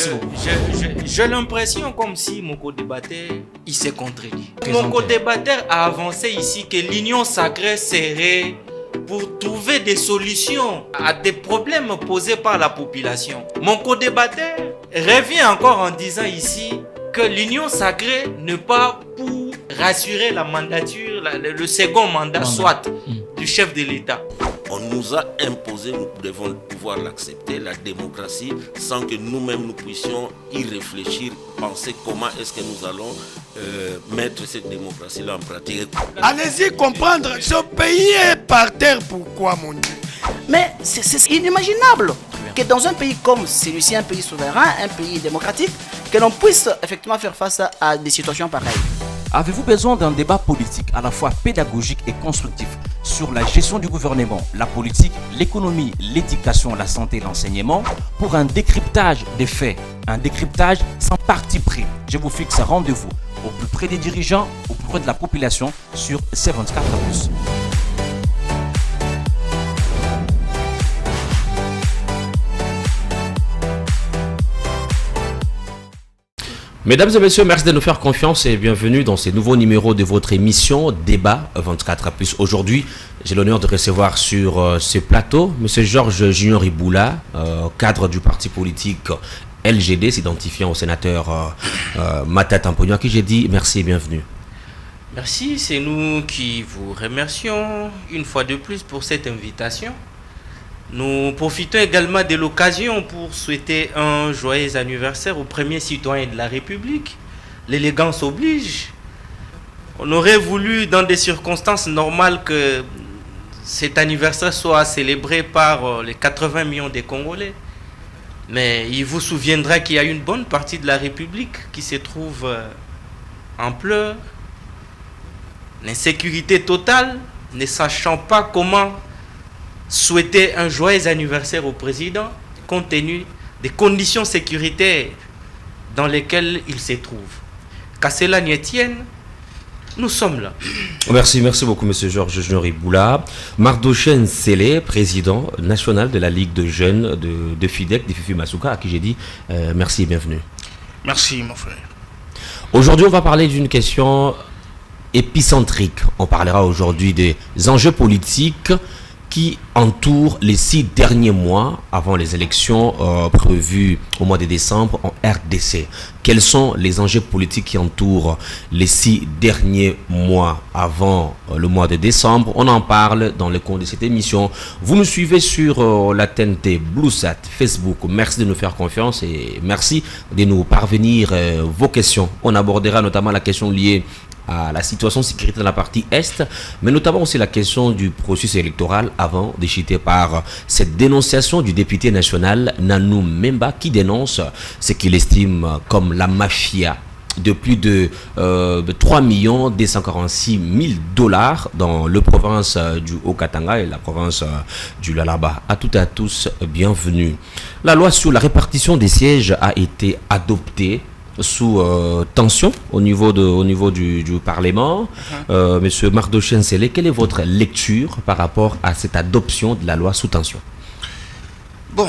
Merci beaucoup. J'ai l'impression comme si mon co-débatteur, il s'est contredit. Mon co-débatteur a avancé ici que l'union sacrée serait pour trouver des solutions à des problèmes posés par la population. Mon co-débatteur revient encore en disant ici que l'union sacrée n'est pas pour rassurer la mandature, le second mandat soit du chef de l'État. On nous a imposé, nous devons pouvoir l'accepter, la démocratie, sans que nous-mêmes nous puissions y réfléchir, penser comment est-ce que nous allons mettre cette démocratie-là en pratique. Allez-y comprendre, ce pays est par terre, pourquoi mon Dieu? Mais c'est inimaginable que dans un pays comme celui-ci, un pays souverain, un pays démocratique, que l'on puisse effectivement faire face à des situations pareilles. Avez-vous besoin d'un débat politique à la fois pédagogique et constructif sur la gestion du gouvernement, la politique, l'économie, l'éducation, la santé, l'enseignement, pour un décryptage des faits, un décryptage sans parti pris? Je vous fixe un rendez-vous au plus près des dirigeants, au plus près de la population sur C24+. Mesdames et messieurs, merci de nous faire confiance et bienvenue dans ces nouveaux numéros de votre émission Débat 24+. Aujourd'hui, j'ai l'honneur de recevoir sur ce plateau M. Georges Junior Iboula, cadre du parti politique LGD, s'identifiant au sénateur Matata Mponyo, à qui j'ai dit merci et bienvenue. Merci, c'est nous qui vous remercions une fois de plus pour cette invitation. Nous profitons également de l'occasion pour souhaiter un joyeux anniversaire au premier citoyen de la République. L'élégance oblige. On aurait voulu, dans des circonstances normales, que cet anniversaire soit célébré par les 80 millions de Congolais. Mais il vous souviendra qu'il y a une bonne partie de la République qui se trouve en pleurs, l'insécurité totale, ne sachant pas comment souhaiter un joyeux anniversaire au président compte tenu des conditions sécuritaires dans lesquelles il se trouve. Qu'à cela n'y tienne, nous sommes là. Merci beaucoup M. Georges Junior Iboula. Mardochen Sele, président national de la Ligue de jeunes de FIDEC, de Fifi Masuka, à qui j'ai dit merci et bienvenue. Merci mon frère. Aujourd'hui, on va parler d'une question épicentrique. On parlera aujourd'hui des enjeux politiques qui entoure les 6 derniers mois avant les élections prévues au mois de décembre en RDC. Quels sont les enjeux politiques qui entourent les 6 derniers mois avant le mois de décembre? On en parle dans le cours de cette émission. Vous nous suivez sur la TNT, BlueSat, Facebook. Merci de nous faire confiance et merci de nous parvenir vos questions. On abordera notamment la question liée à la situation sécuritaire dans la partie Est, mais notamment aussi la question du processus électoral avant déchiré par cette dénonciation du député national Nanou Memba qui dénonce ce qu'il estime comme la mafia de plus de 3 246 000 $ dans le province du Haut-Katanga et la province du Lalaba. À toutes et à tous, bienvenue. La loi sur la répartition des sièges a été adoptée sous tension au niveau du Parlement. Monsieur Mardochen Sele, quelle est votre lecture par rapport à cette adoption de la loi sous tension? Bon,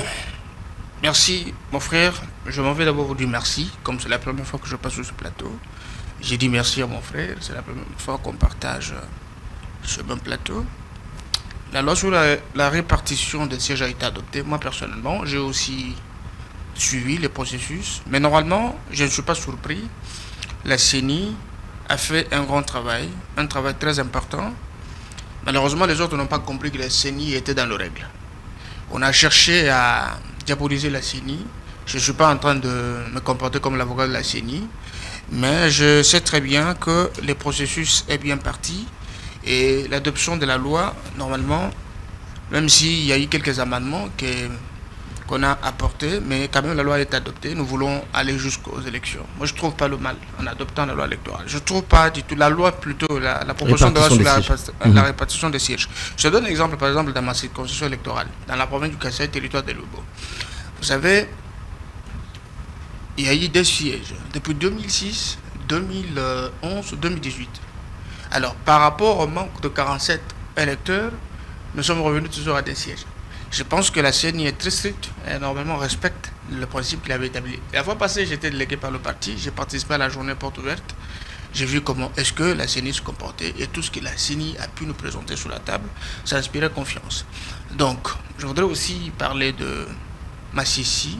merci mon frère. Je m'en vais d'abord vous dire merci, comme c'est la première fois que je passe sur ce plateau. J'ai dit merci à mon frère, c'est la première fois qu'on partage ce même plateau. La loi sur la répartition des sièges a été adoptée. Moi personnellement, j'ai aussi suivi le processus, mais normalement, je ne suis pas surpris. La CENI a fait un grand travail, un travail très important. Malheureusement, les autres n'ont pas compris que la CENI était dans les règles. On a cherché à diaboliser la CENI. Je ne suis pas en train de me comporter comme l'avocat de la CENI, mais je sais très bien que le processus est bien parti et l'adoption de la loi, normalement, même s'il y a eu quelques amendements qu'on a apporté, mais quand même la loi est adoptée. Nous voulons aller jusqu'aux élections. Moi, je ne trouve pas le mal en adoptant la loi électorale. Je ne trouve pas du tout la loi, plutôt la proposition de loi sur la répartition des sièges. Je donne un exemple, par exemple, dans ma circonscription électorale, dans la province du Kassai, territoire de Lobo. Vous savez, il y a eu des sièges depuis 2006, 2011, 2018. Alors, par rapport au manque de 47 électeurs, nous sommes revenus toujours à des sièges. Je pense que la CENI est très stricte et normalement respecte le principe qu'il avait établi. La fois passée, j'étais délégué par le parti, j'ai participé à la journée porte ouverte. J'ai vu comment est-ce que la CENI se comportait et tout ce que la CENI a pu nous présenter sur la table, ça inspirait confiance. Donc, je voudrais aussi parler de Masisi,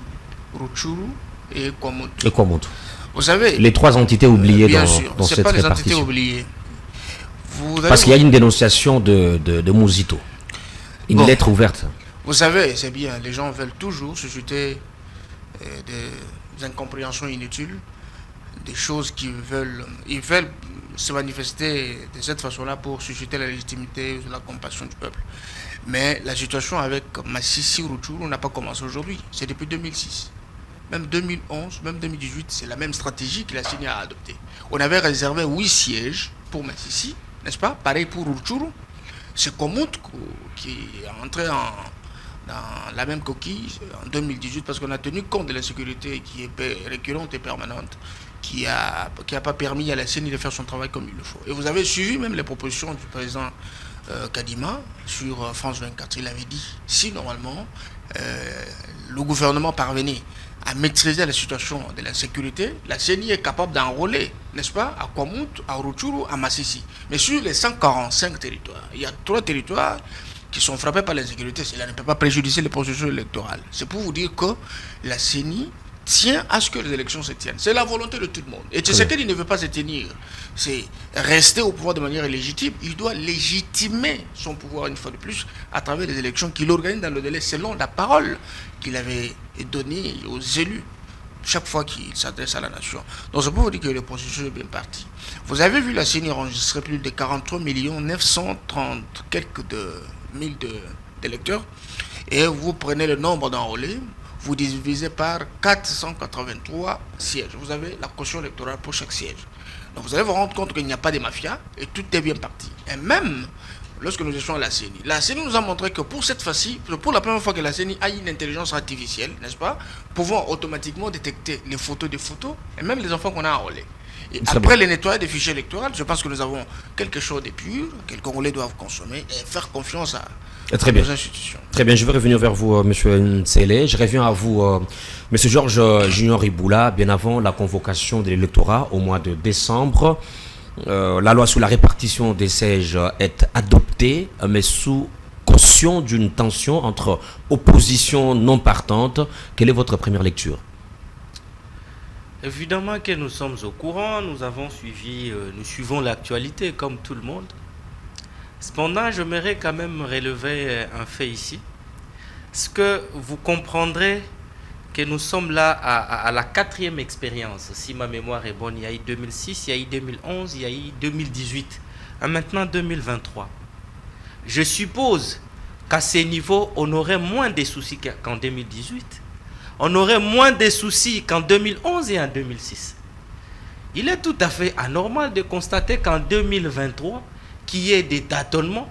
Rutshuru et Kwamotu. Vous savez, les 3 entités oubliées bien dans, sûr, dans c'est cette pas des répartition. entités oubliées. Parce qu'il y a une dénonciation de Mouzito. Une lettre ouverte. Vous savez, c'est bien, les gens veulent toujours susciter des incompréhensions inutiles, des choses ils veulent se manifester de cette façon-là pour susciter la légitimité, la compassion du peuple. Mais la situation avec Masisi Rutshuru n'a pas commencé aujourd'hui, c'est depuis 2006. Même 2011, même 2018, c'est la même stratégie que la CENI a adoptée. On avait réservé 8 sièges pour Masisi, n'est-ce pas? Pareil pour Rutshuru. C'est Kwamotu qui est entré dans la même coquille en 2018 parce qu'on a tenu compte de l'insécurité qui est récurrente et permanente, qui a pas permis à la CENI de faire son travail comme il le faut. Et vous avez suivi même les propositions du président Kadima sur France 24. Il avait dit, si normalement le gouvernement parvenait à maîtriser la situation de la sécurité, la CENI est capable d'enrôler, n'est-ce pas, à Kwamotu, à Rutshuru, à Masisi. Mais sur les 145 territoires, il y a 3 territoires qui sont frappés par l'insécurité. Cela ne peut pas préjudicer les processus électoraux. C'est pour vous dire que la CENI tient à ce que les élections se tiennent. C'est la volonté de tout le monde. Et Tshisekedi ne veut pas se tenir. C'est rester au pouvoir de manière illégitime. Il doit légitimer son pouvoir une fois de plus à travers les élections qu'il organise dans le délai selon la parole qu'il avait donnée aux élus chaque fois qu'il s'adresse à la nation. Donc c'est pour vous dire que le processus est bien parti. Vous avez vu la CENI enregistrer plus de 43 930 quelques mille d'électeurs et vous prenez le nombre d'enrôlés, vous divisez par 483 sièges. Vous avez la caution électorale pour chaque siège. Donc vous allez vous rendre compte qu'il n'y a pas de mafia et tout est bien parti. Et même lorsque nous étions à la CENI nous a montré que pour cette fois-ci, pour la première fois que la CENI a une intelligence artificielle, n'est-ce pas, pouvant automatiquement détecter les photos des photos et même les enfants qu'on a enrôlés. Et après le nettoyage des fichiers électoraux, je pense que nous avons quelque chose de pur que les Congolais doivent consommer et faire confiance à nos institutions. Très bien, je vais revenir vers vous, M. Nsele. Je reviens à vous, M. Georges Junior Iboula, bien avant la convocation de l'électorat au mois de décembre. La loi sur la répartition des sièges est adoptée, mais sous caution d'une tension entre opposition non partante. Quelle est votre première lecture? Évidemment que nous sommes au courant, nous suivons l'actualité comme tout le monde. Cependant, j'aimerais quand même relever un fait ici. Ce que vous comprendrez que nous sommes là à la 4e expérience. Si ma mémoire est bonne, il y a eu 2006, il y a eu 2011, il y a eu 2018. Et maintenant 2023. Je suppose qu'à ces niveaux, on aurait moins de soucis qu'en 2018. On aurait moins de soucis qu'en 2011 et en 2006. Il est tout à fait anormal de constater qu'en 2023, qu'il y ait des tâtonnements,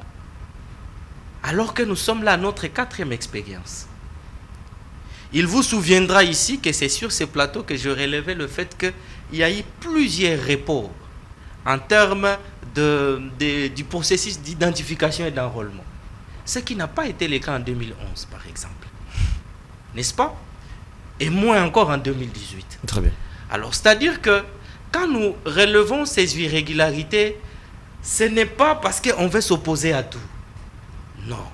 alors que nous sommes là à notre 4e expérience. Il vous souviendra ici que c'est sur ces plateaux que je relevais le fait qu'il y a eu plusieurs reports en termes du processus d'identification et d'enrôlement. Ce qui n'a pas été le cas en 2011, par exemple. N'est-ce pas? Et moins encore en 2018. Très bien. Alors, c'est-à-dire que quand nous relevons ces irrégularités, ce n'est pas parce qu'on veut s'opposer à tout. Non.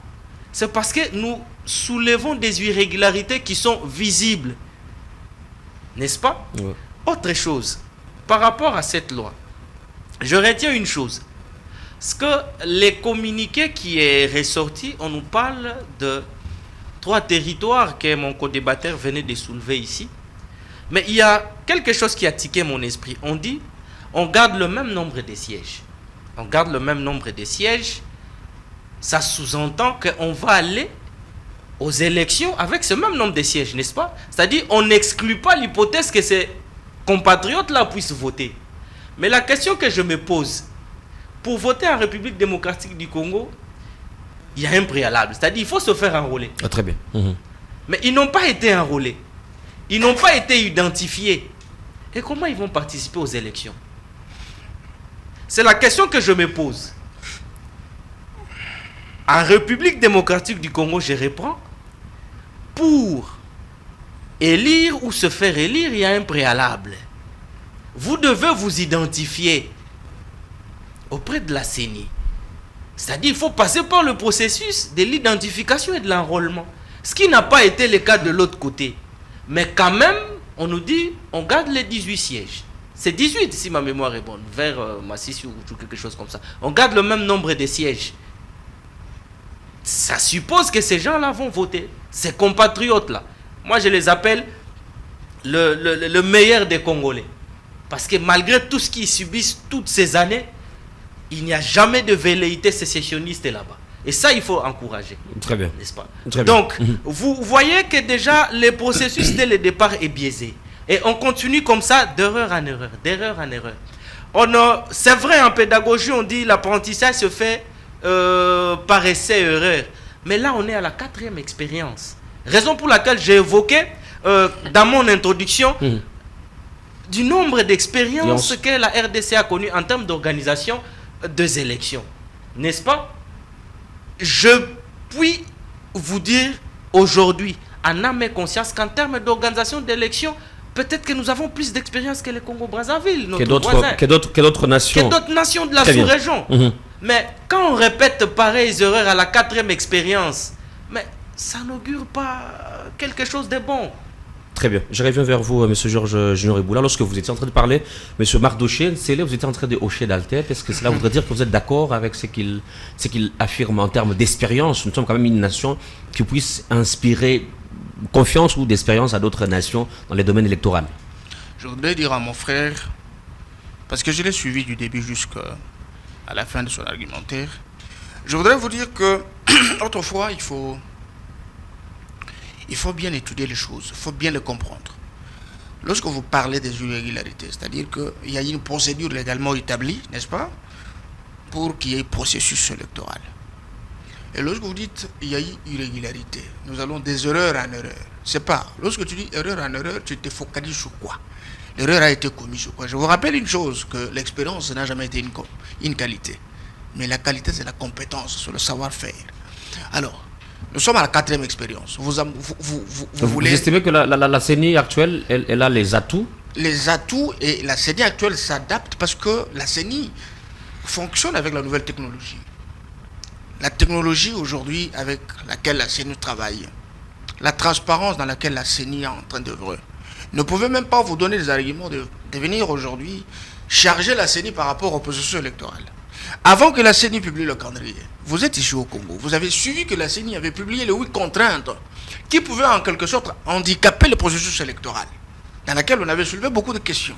C'est parce que nous soulevons des irrégularités qui sont visibles. N'est-ce pas? Ouais. Autre chose, par rapport à cette loi, je retiens une chose. Ce que les communiqués qui est ressorti, on nous parle de 3 territoires que mon co-débatteur venait de soulever ici. Mais il y a quelque chose qui a tiqué mon esprit. On dit, on garde le même nombre de sièges. On garde le même nombre de sièges. Ça sous-entend qu'on va aller aux élections avec ce même nombre de sièges, n'est-ce pas? C'est-à-dire, on n'exclut pas l'hypothèse que ces compatriotes-là puissent voter. Mais la question que je me pose, pour voter en République démocratique du Congo, il y a un préalable. C'est-à-dire, il faut se faire enrôler. Ah, très bien. Mais ils n'ont pas été enrôlés. Ils n'ont pas été identifiés. Et comment ils vont participer aux élections? C'est la question que je me pose. En République démocratique du Congo, je reprends, pour élire ou se faire élire, il y a un préalable. Vous devez vous identifier auprès de la CENI. C'est-à-dire qu'il faut passer par le processus de l'identification et de l'enrôlement. Ce qui n'a pas été le cas de l'autre côté. Mais quand même, on nous dit, on garde les 18 sièges. C'est 18 si ma mémoire est bonne, vers Massissi ou quelque chose comme ça. On garde le même nombre de sièges. Ça suppose que ces gens-là vont voter. Ces compatriotes-là. Moi, je les appelle le meilleur des Congolais. Parce que malgré tout ce qu'ils subissent toutes ces années, il n'y a jamais de velléité sécessionniste là-bas. Et ça, il faut encourager. Très bien. N'est-ce pas? Très bien. Donc, vous voyez que déjà, le processus dès le départ est biaisé. Et on continue comme ça, d'erreur en erreur, d'erreur en erreur. C'est vrai, en pédagogie, on dit l'apprentissage se fait par essai-erreur. Mais là, on est à la 4e expérience. Raison pour laquelle j'ai évoqué, dans mon introduction, du nombre d'expériences que la RDC a connues en termes d'organisation des élections. N'est-ce pas? Je puis vous dire aujourd'hui, en âme et conscience, qu'en termes d'organisation d'élections, peut-être que nous avons plus d'expérience que le Congo-Brazzaville, notre voisin. Que d'autres nations. Que d'autres nations de la sous-région. Mais quand on répète pareilles erreurs à la 4e expérience, mais ça n'augure pas quelque chose de bon. Très bien. Je reviens vers vous, M. Georges Junior Eboula. Lorsque vous étiez en train de parler, M. Marc Doché, vous étiez en train de hocher dans la tête. Est-ce que cela voudrait dire que vous êtes d'accord avec ce qu'il affirme en termes d'expérience? Nous sommes quand même une nation qui puisse inspirer confiance ou d'expérience à d'autres nations dans les domaines électoraux. Je voudrais dire à mon frère, parce que je l'ai suivi du début jusqu'à la fin de son argumentaire, je voudrais vous dire que autrefois, il faut bien étudier les choses, il faut bien les comprendre. Lorsque vous parlez des irrégularités, c'est-à-dire qu'il y a une procédure légalement établie, n'est-ce pas, pour qu'il y ait processus électoral. Et lorsque vous dites il y a eu irrégularité, nous allons des erreurs en erreur. C'est pas, lorsque tu dis erreur en erreur, tu te focalises sur quoi? L'erreur a été commise sur quoi? Je vous rappelle une chose, que l'expérience n'a jamais été une qualité. Mais la qualité, c'est la compétence, c'est le savoir-faire. Alors, nous sommes à la 4e expérience. Vous estimez que la CENI actuelle, elle a les atouts? Les atouts, et la CENI actuelle s'adapte parce que la CENI fonctionne avec la nouvelle technologie. La technologie aujourd'hui avec laquelle la CENI travaille, la transparence dans laquelle la CENI est en train d'œuvrer. Ne pouvez même pas vous donner des arguments de venir aujourd'hui charger la CENI par rapport au processus électoral. Avant que la CENI publie le calendrier, vous êtes ici au Congo, vous avez suivi que la CENI avait publié les 8 contraintes qui pouvaient en quelque sorte handicaper le processus électoral, dans laquelle on avait soulevé beaucoup de questions.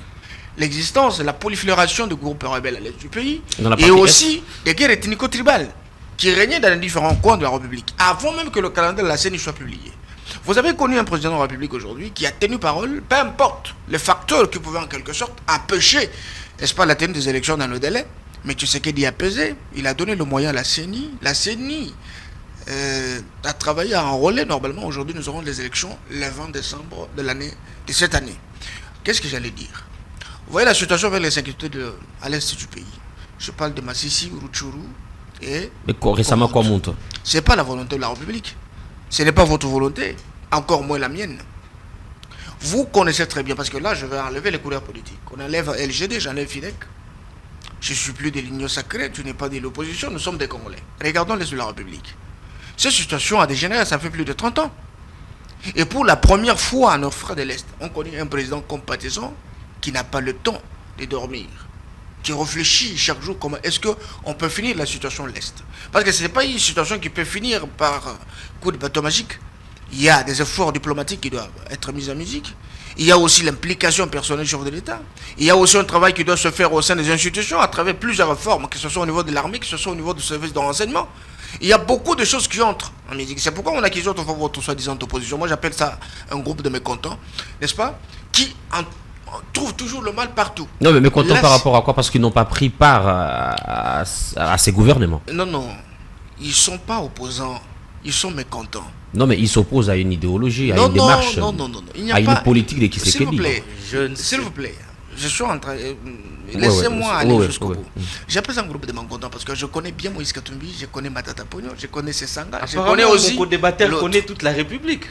L'existence et la prolifération de groupes rebelles à l'est du pays, et aussi des guerres ethnico-tribales qui régnaient dans les différents coins de la République, avant même que le calendrier de la CENI soit publié. Vous avez connu un président de la République aujourd'hui qui a tenu parole, peu importe les facteurs qui pouvaient en quelque sorte empêcher, n'est-ce pas, la tenue des élections dans le délai. Mais tu sais qu'il y a pesé, il a donné le moyen à la CENI. La CENI a travaillé à enrôler. Normalement, aujourd'hui, nous aurons les élections le 20 décembre de cette année. Qu'est-ce que j'allais dire? Vous voyez la situation avec les inquiétudes à l'est du pays. Je parle de Massissi, Rutshuru et... Mais récemment, quoi monte? Ce n'est pas la volonté de la République. Ce n'est pas votre volonté, encore moins la mienne. Vous connaissez très bien, parce que là, je vais enlever les couleurs politiques. On enlève LGD, j'enlève FIDEC. Je ne suis plus de l'union sacrée, tu n'es pas de l'opposition, nous sommes des Congolais. Regardons l'Est de la République. Cette situation a dégénéré, ça fait plus de 30 ans. Et pour la première fois à nos frères de l'Est, on connaît un président compatissant qui n'a pas le temps de dormir, qui réfléchit chaque jour comment est-ce qu'on peut finir la situation de l'Est. Parce que ce n'est pas une situation qui peut finir par coup de bateau magique. Il y a des efforts diplomatiques qui doivent être mis en musique. Il y a aussi l'implication personnelle du chef de l'État. Il y a aussi un travail qui doit se faire au sein des institutions à travers plusieurs réformes, que ce soit au niveau de l'armée, que ce soit au niveau du service de renseignement. Il y a beaucoup de choses qui entrent en musique. C'est pourquoi on a accusé autrefois votre soi-disant opposition. Moi, j'appelle ça un groupe de mécontents, n'est-ce pas, qui trouvent toujours le mal partout. Non, mais mécontents par rapport à quoi? Parce qu'ils n'ont pas pris part à ces gouvernements. Non. Ils ne sont pas opposants. Ils sont mécontents. Non, mais ils s'opposent à une idéologie, à une démarche, à une politique de Tshisekedi. S'il vous plaît, je suis en train... Laissez-moi aller jusqu'au bout. J'appelle ça un groupe de mécontents parce que je connais bien Moïse Katumbi, je connais Matata Pogno, je connais Sessanga, je connais aussi... Mon co-débatteur connaît toute la République.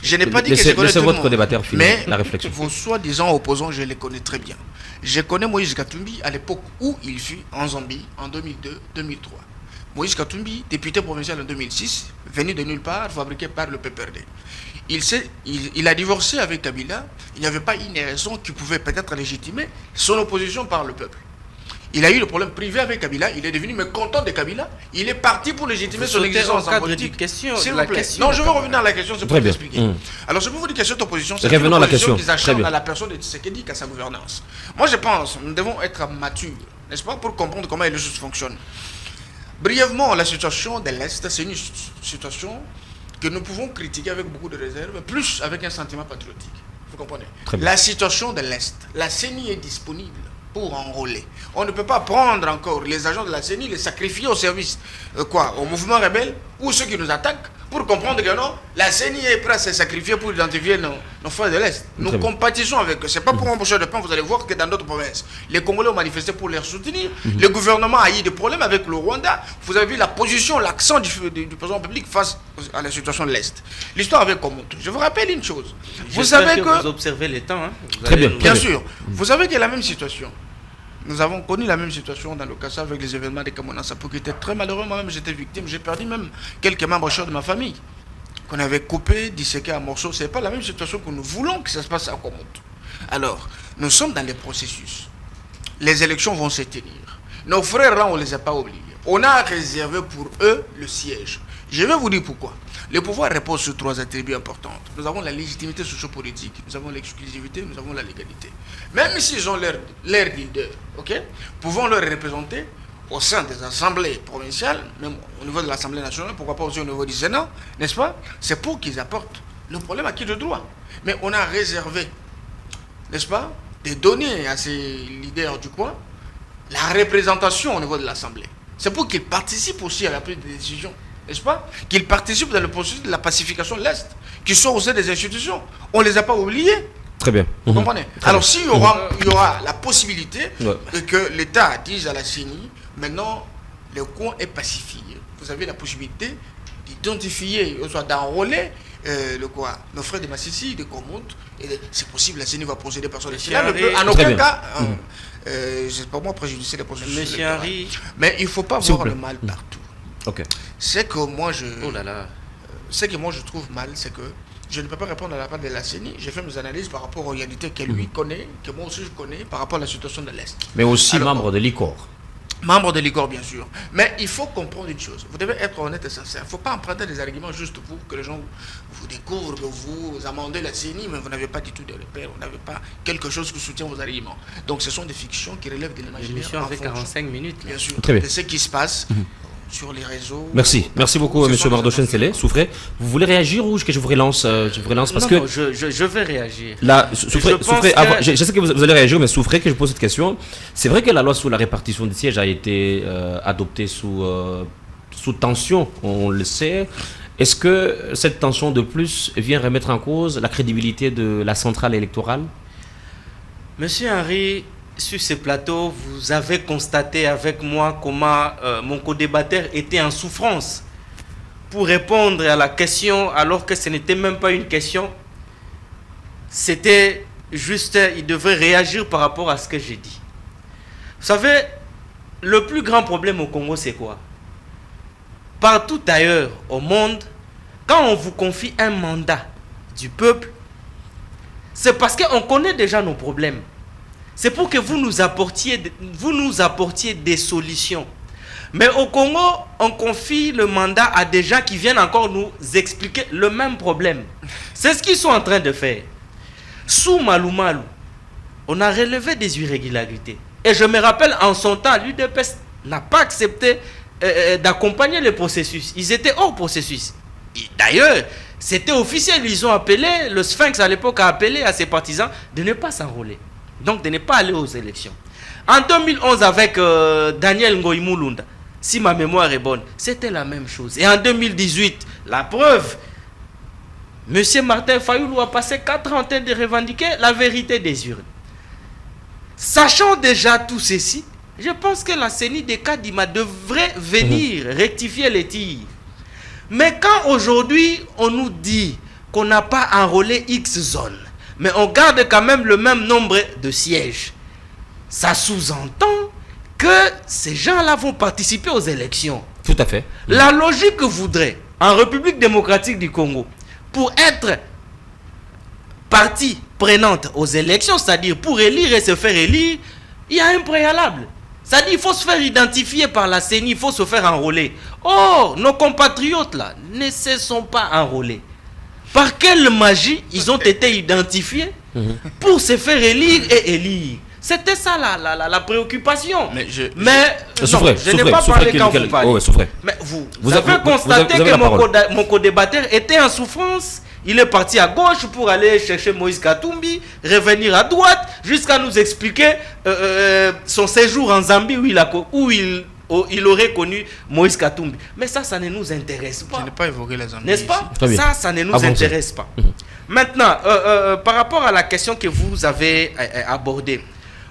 Je n'ai pas dit que je connais tout le votre monde. débatteur finir Mais la réflexion. vos soi-disant opposants, je les connais très bien. Je connais Moïse Katumbi à l'époque où il fut en Zambie, en 2002-2003. Moïse Katumbi, député provincial en 2006, venu de nulle part, fabriqué par le PPRD. Il a divorcé avec Kabila. Il n'y avait pas une raison qui pouvait peut-être légitimer son opposition par le peuple. Il a eu le problème privé avec Kabila. Il est devenu mécontent de Kabila. Il est parti pour légitimer son existence en politique. S'il vous plaît. Non, je vais revenir à la question, c'est pour vous expliquer. Alors, je peux vous dire que cette opposition, c'est une opposition qui s'acharne à la personne de Tshisekedi qu'à sa gouvernance. Moi, je pense que nous devons être matures, n'est-ce pas, pour comprendre comment les choses fonctionnent. Brièvement, la situation de l'Est, c'est une situation que nous pouvons critiquer avec beaucoup de réserve, plus avec un sentiment patriotique. Vous comprenez? La situation de l'Est, la CENI est disponible pour enrôler. On ne peut pas prendre encore les agents de la CENI, les sacrifier au service, au mouvement rebelle, ou ceux qui nous attaquent, pour comprendre que non, la CENI est prête à se sacrifier pour identifier nos frères de l'Est. Nous compatissons avec eux. Ce n'est pas pour un boucheur de pain, vous allez voir que dans d'autres provinces, les Congolais ont manifesté pour les soutenir. Le gouvernement a eu des problèmes avec le Rwanda. Vous avez vu la position, l'accent du président public face à la situation de l'Est. L'histoire avec Komoto. Je vous rappelle une chose. Vous savez que vous observez les temps. Hein. Très bien. Bien sûr. Vous savez qu'il y a la même situation. Nous avons connu la même situation dans le Kassa avec les événements de Kamona Sapou qui étaient très malheureux. Moi-même, j'étais victime. J'ai perdu même quelques membres chers de ma famille qu'on avait coupés, disséqués en morceaux. Ce n'est pas la même situation que nous voulons que ça se passe à Komoto. Alors, nous sommes dans les processus. Les élections vont se tenir. Nos frères là, on ne les a pas oubliés. On a réservé pour eux le siège. Je vais vous dire pourquoi. Le pouvoir repose sur 3 attributs importants. Nous avons la légitimité sociopolitique, nous avons l'exclusivité, nous avons la légalité. Même s'ils ont leur leader, pouvons leur représenter au sein des assemblées provinciales, même au niveau de l'Assemblée nationale, pourquoi pas aussi au niveau du Sénat, n'est-ce pas? C'est pour qu'ils apportent le problème à qui de droit. Mais on a réservé, n'est-ce pas, de donner à ces leaders du coin la représentation au niveau de l'Assemblée. C'est pour qu'ils participent aussi à la prise de décision. N'est-ce pas? Qu'ils participent dans le processus de la pacification de l'Est, qu'ils soient au sein des institutions. On ne les a pas oubliés. Très bien. Vous comprenez? Alors, s'il y aura la possibilité que l'État dise à la CENI, maintenant, le coin est pacifié. Vous avez la possibilité d'identifier, soit d'enrôler nos frères de Massissi, de Komoto. C'est possible, la CENI va procéder par son cela ne peut en aucun cas, c'est pas moi préjudicer les processus. Monsieur Henry. Mais il ne faut pas voir le mal partout. C'est que moi je trouve mal, c'est que je ne peux pas répondre à la part de la CENI. J'ai fait mes analyses par rapport aux réalités qu'elle lui connaît, que moi aussi je connais, par rapport à la situation de l'Est. Mais aussi membre de l'ICOR. Membre de l'ICOR, bien sûr. Mais il faut comprendre une chose. Vous devez être honnête et sincère. Il ne faut pas emprunter des arguments juste pour que les gens vous découvrent, que vous amendez la CENI, mais vous n'avez pas du tout de repères, vous n'avez pas quelque chose qui soutient vos arguments. Donc ce sont des fictions qui relèvent de l'imaginaire. L'émission avec 45 minutes. Bien sûr. De ce qui se passe. Sur les réseaux. Merci beaucoup, M. Mardochen Sélé. Souffrez. Vous voulez réagir ou que je vous relance, parce non, je vais réagir. Là, Souffrez, je sais que vous allez réagir, mais Souffrez que je pose cette question. C'est vrai que la loi sur la répartition des sièges a été adoptée sous tension, on le sait. Est-ce que cette tension de plus vient remettre en cause la crédibilité de la centrale électorale? Monsieur Henry, sur ce plateau, vous avez constaté avec moi comment mon co-débatteur était en souffrance pour répondre à la question alors que ce n'était même pas une question. C'était juste, il devait réagir par rapport à ce que j'ai dit. Vous savez, le plus grand problème au Congo, c'est quoi? Partout ailleurs au monde, quand on vous confie un mandat du peuple, c'est parce qu'on connaît déjà nos problèmes. C'est pour que vous nous apportiez des solutions. Mais au Congo, on confie le mandat à des gens qui viennent encore nous expliquer le même problème. C'est ce qu'ils sont en train de faire. Sous Malou Malou, on a relevé des irrégularités. Et je me rappelle, en son temps, l'UDPS n'a pas accepté d'accompagner le processus. Ils étaient hors processus. D'ailleurs, c'était officiel. Ils ont appelé, le Sphinx à l'époque a appelé à ses partisans de ne pas s'enrôler. Donc de ne pas aller aux élections. En 2011 avec Daniel Ngoï-Moulunda, si ma mémoire est bonne, c'était la même chose. Et en 2018, la preuve, M. Martin Fayoulou a passé 4 ans en train de revendiquer la vérité des urnes. Sachant déjà tout ceci, je pense que la CENI de Kadima devrait venir rectifier les tirs. Mais quand aujourd'hui on nous dit qu'on n'a pas enrôlé X zones, mais on garde quand même le même nombre de sièges. Ça sous-entend que ces gens-là vont participer aux élections. Tout à fait. La logique voudrait, en République démocratique du Congo, pour être partie prenante aux élections, c'est-à-dire pour élire et se faire élire, il y a un préalable. C'est-à-dire qu'il faut se faire identifier par la CENI, il faut se faire enrôler. Or, nos compatriotes là ne se sont pas enrôlés. Par quelle magie ils ont été identifiés pour se faire élire et élire? C'était ça la préoccupation. Mais je n'ai pas parlé quand vous parlez. Mais vous avez constaté que mon co-débatteur était en souffrance. Il est parti à gauche pour aller chercher Moïse Katumbi, revenir à droite, jusqu'à nous expliquer son séjour en Zambie où il aurait connu Moïse Katumbi. Mais ça ne nous intéresse pas. Je n'ai pas évoqué la Zambie. N'est-ce pas? Ça ne nous intéresse pas. Maintenant, par rapport à la question que vous avez abordée,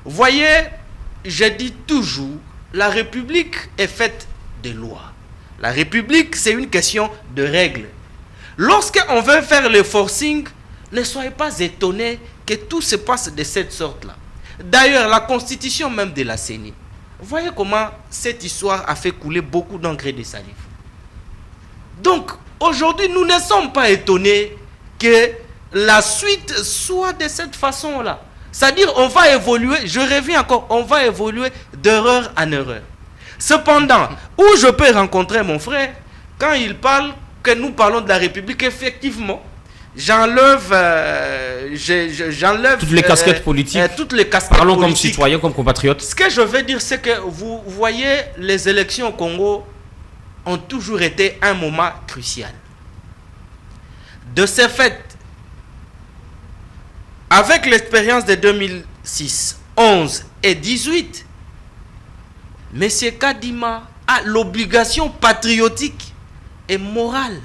voyez, je dis toujours, la République est faite de lois. La République, c'est une question de règles. Lorsqu'on veut faire le forcing, ne soyez pas étonnés que tout se passe de cette sorte-là. D'ailleurs, la constitution même de la CENI, voyez comment cette histoire a fait couler beaucoup d'encre et de salive. Donc, aujourd'hui, nous ne sommes pas étonnés que la suite soit de cette façon-là. C'est-à-dire, on va évoluer, je reviens encore, on va évoluer d'erreur en erreur. Cependant, où je peux rencontrer mon frère, quand il parle que nous parlons de la République, effectivement, j'enlève toutes les casquettes politiques. Toutes les casquettes Parlons politiques. comme citoyens, comme compatriotes. Ce que je veux dire, c'est que vous voyez, les élections au Congo ont toujours été un moment crucial. De ce fait, avec l'expérience de 2006, 11 et 18, M. Kadima a l'obligation patriotique et morale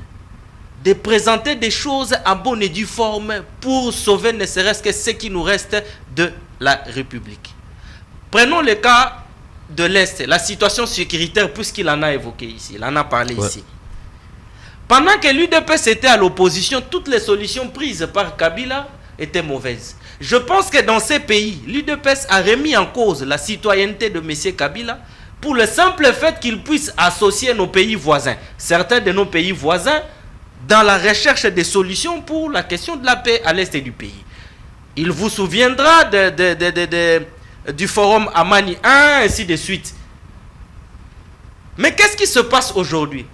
de présenter des choses en bonne et due forme pour sauver ne serait-ce que ce qui nous reste de la République. Prenons le cas de l'Est, la situation sécuritaire, puisqu'il en a évoqué ici, il en a parlé ici. Pendant que l'UDPS était à l'opposition, toutes les solutions prises par Kabila étaient mauvaises. Je pense que dans ces pays, l'UDPS a remis en cause la citoyenneté de M. Kabila pour le simple fait qu'il puisse associer nos pays voisins, certains de nos pays voisins, dans la recherche des solutions pour la question de la paix à l'est du pays. Il vous souviendra du forum Amani 1, ainsi de suite. Mais qu'est-ce qui se passe aujourd'hui?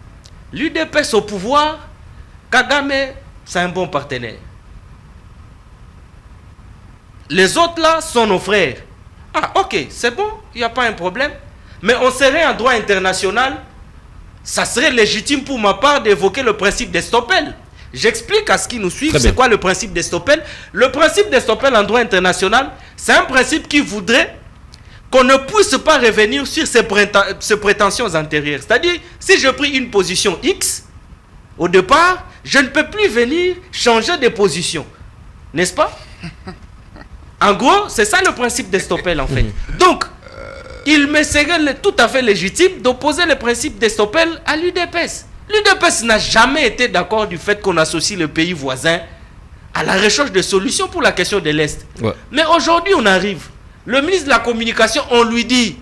L'UDPS au pouvoir, Kagame, c'est un bon partenaire. Les autres là sont nos frères. Ah, ok, c'est bon, il n'y a pas un problème. Mais on serait en droit international, ça serait légitime pour ma part d'évoquer le principe d'Estoppel. J'explique à ce qui nous suivent c'est quoi le principe d'Estoppel. Le principe d'Estoppel en droit international, c'est un principe qui voudrait qu'on ne puisse pas revenir sur ses prétentions antérieures. C'est-à-dire, si je pris une position X, au départ, je ne peux plus venir changer de position. N'est-ce pas? En gros, c'est ça le principe d'Estoppel en fait. Donc, il me serait tout à fait légitime d'opposer le principe d'Estoppel à l'UDPS. L'UDPS n'a jamais été d'accord du fait qu'on associe le pays voisin à la recherche de solutions pour la question de l'Est. Mais aujourd'hui, on arrive. Le ministre de la Communication, on lui dit,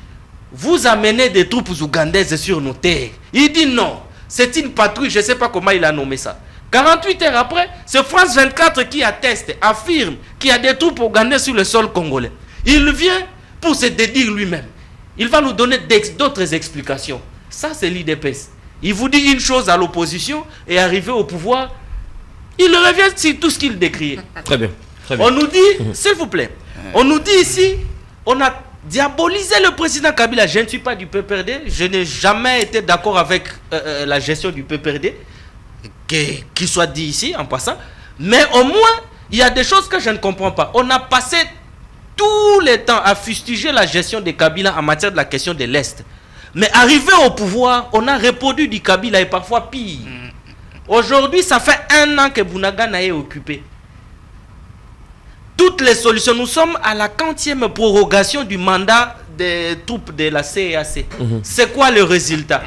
vous amenez des troupes ougandaises sur nos terres. Il dit non, c'est une patrouille, je ne sais pas comment il a nommé ça. 48 heures après, c'est France 24 qui atteste, affirme qu'il y a des troupes ougandaises sur le sol congolais. Il vient pour se dédire lui-même. Il va nous donner d'autres explications. Ça, c'est l'UDPS. Il vous dit une chose à l'opposition et arrivé au pouvoir, il revient sur tout ce qu'il décrit. Très bien. On nous dit, s'il vous plaît, on nous dit ici, on a diabolisé le président Kabila. Je ne suis pas du PPRD, je n'ai jamais été d'accord avec la gestion du PPRD, qu'il soit dit ici en passant. Mais au moins, il y a des choses que je ne comprends pas. On a passé tout le temps à fustiger la gestion de Kabila en matière de la question de l'Est. Mais arrivé au pouvoir, on a répondu du Kabila et parfois pire. Aujourd'hui, ça fait 1 an que Bunagana est occupé. Toutes les solutions, nous sommes à la 40e prorogation du mandat des troupes de la CEAC. C'est quoi le résultat?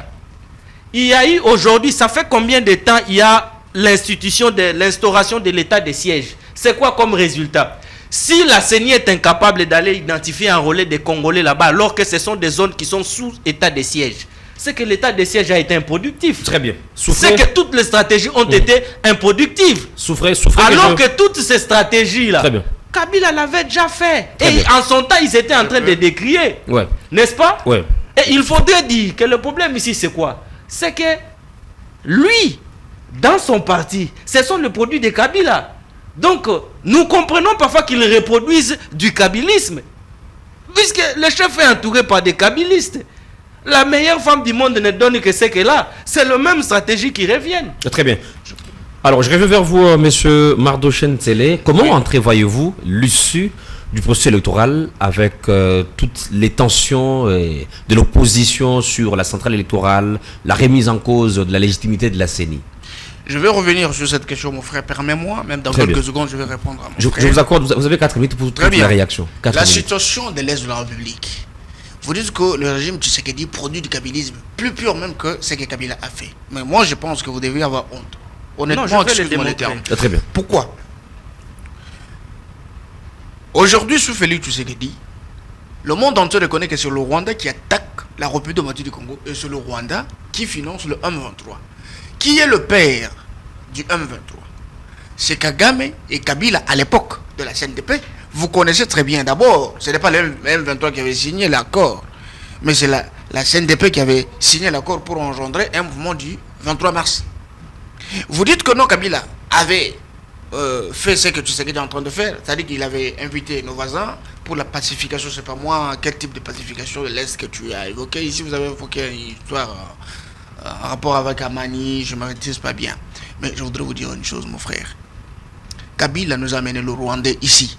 Il y a eu aujourd'hui, ça fait combien de temps il y a l'instauration de l'état de siège. C'est quoi comme résultat? Si la CENI est incapable d'aller identifier un relais des Congolais là-bas, alors que ce sont des zones qui sont sous état de siège, c'est que l'état de siège a été improductif. Très bien. C'est que toutes les stratégies ont été improductives. Alors que toutes ces stratégies-là, Kabila l'avait déjà fait. Et en son temps, ils étaient en train de décrier. Ouais. N'est-ce pas? Ouais. Et il faudrait dire que le problème ici, c'est quoi? C'est que lui, dans son parti, ce sont les produits de Kabila. Donc, nous comprenons parfois qu'ils reproduisent du kabylisme. Puisque le chef est entouré par des kabylistes. La meilleure femme du monde ne donne que ce qu'elle a. C'est la même stratégie qui revient. Très bien. Alors, je reviens vers vous, monsieur Mardochen Tsele. Comment entrevoyez-vous l'issue du processus électoral avec toutes les tensions de l'opposition sur la centrale électorale, la remise en cause de la légitimité de la CENI? Je vais revenir sur cette question, mon frère. Permets-moi, même dans quelques secondes, je vais répondre à mon frère. Je vous accorde, vous avez 4 minutes pour toute la réaction. La situation de l'Est de la République. Vous dites que le régime Tshisekedi produit du kabylisme, plus pur même que ce que Kabila a fait. Mais moi, je pense que vous devez avoir honte. Honnêtement, excusez-moi les termes. Très bien. Pourquoi? Aujourd'hui, sous Félix Tshisekedi, le monde entier reconnaît que c'est le Rwanda qui attaque la République démocratique du Congo et c'est le Rwanda qui finance le M23. Qui est le père du M23? C'est Kagame et Kabila à l'époque de la CNDP. Vous connaissez très bien. D'abord, ce n'est pas le M23 qui avait signé l'accord, mais c'est la CNDP qui avait signé l'accord pour engendrer un mouvement du 23 mars. Vous dites que non, Kabila avait fait ce que Tshisekedi est en train de faire, c'est-à-dire qu'il avait invité nos voisins pour la pacification. C'est pas moi quel type de pacification de l'Est que tu as évoqué. Ici, vous avez évoqué une histoire en rapport avec Amani, je ne me maîtrise pas bien. Mais je voudrais vous dire une chose, mon frère. Kabila nous a amené le Rwandais ici.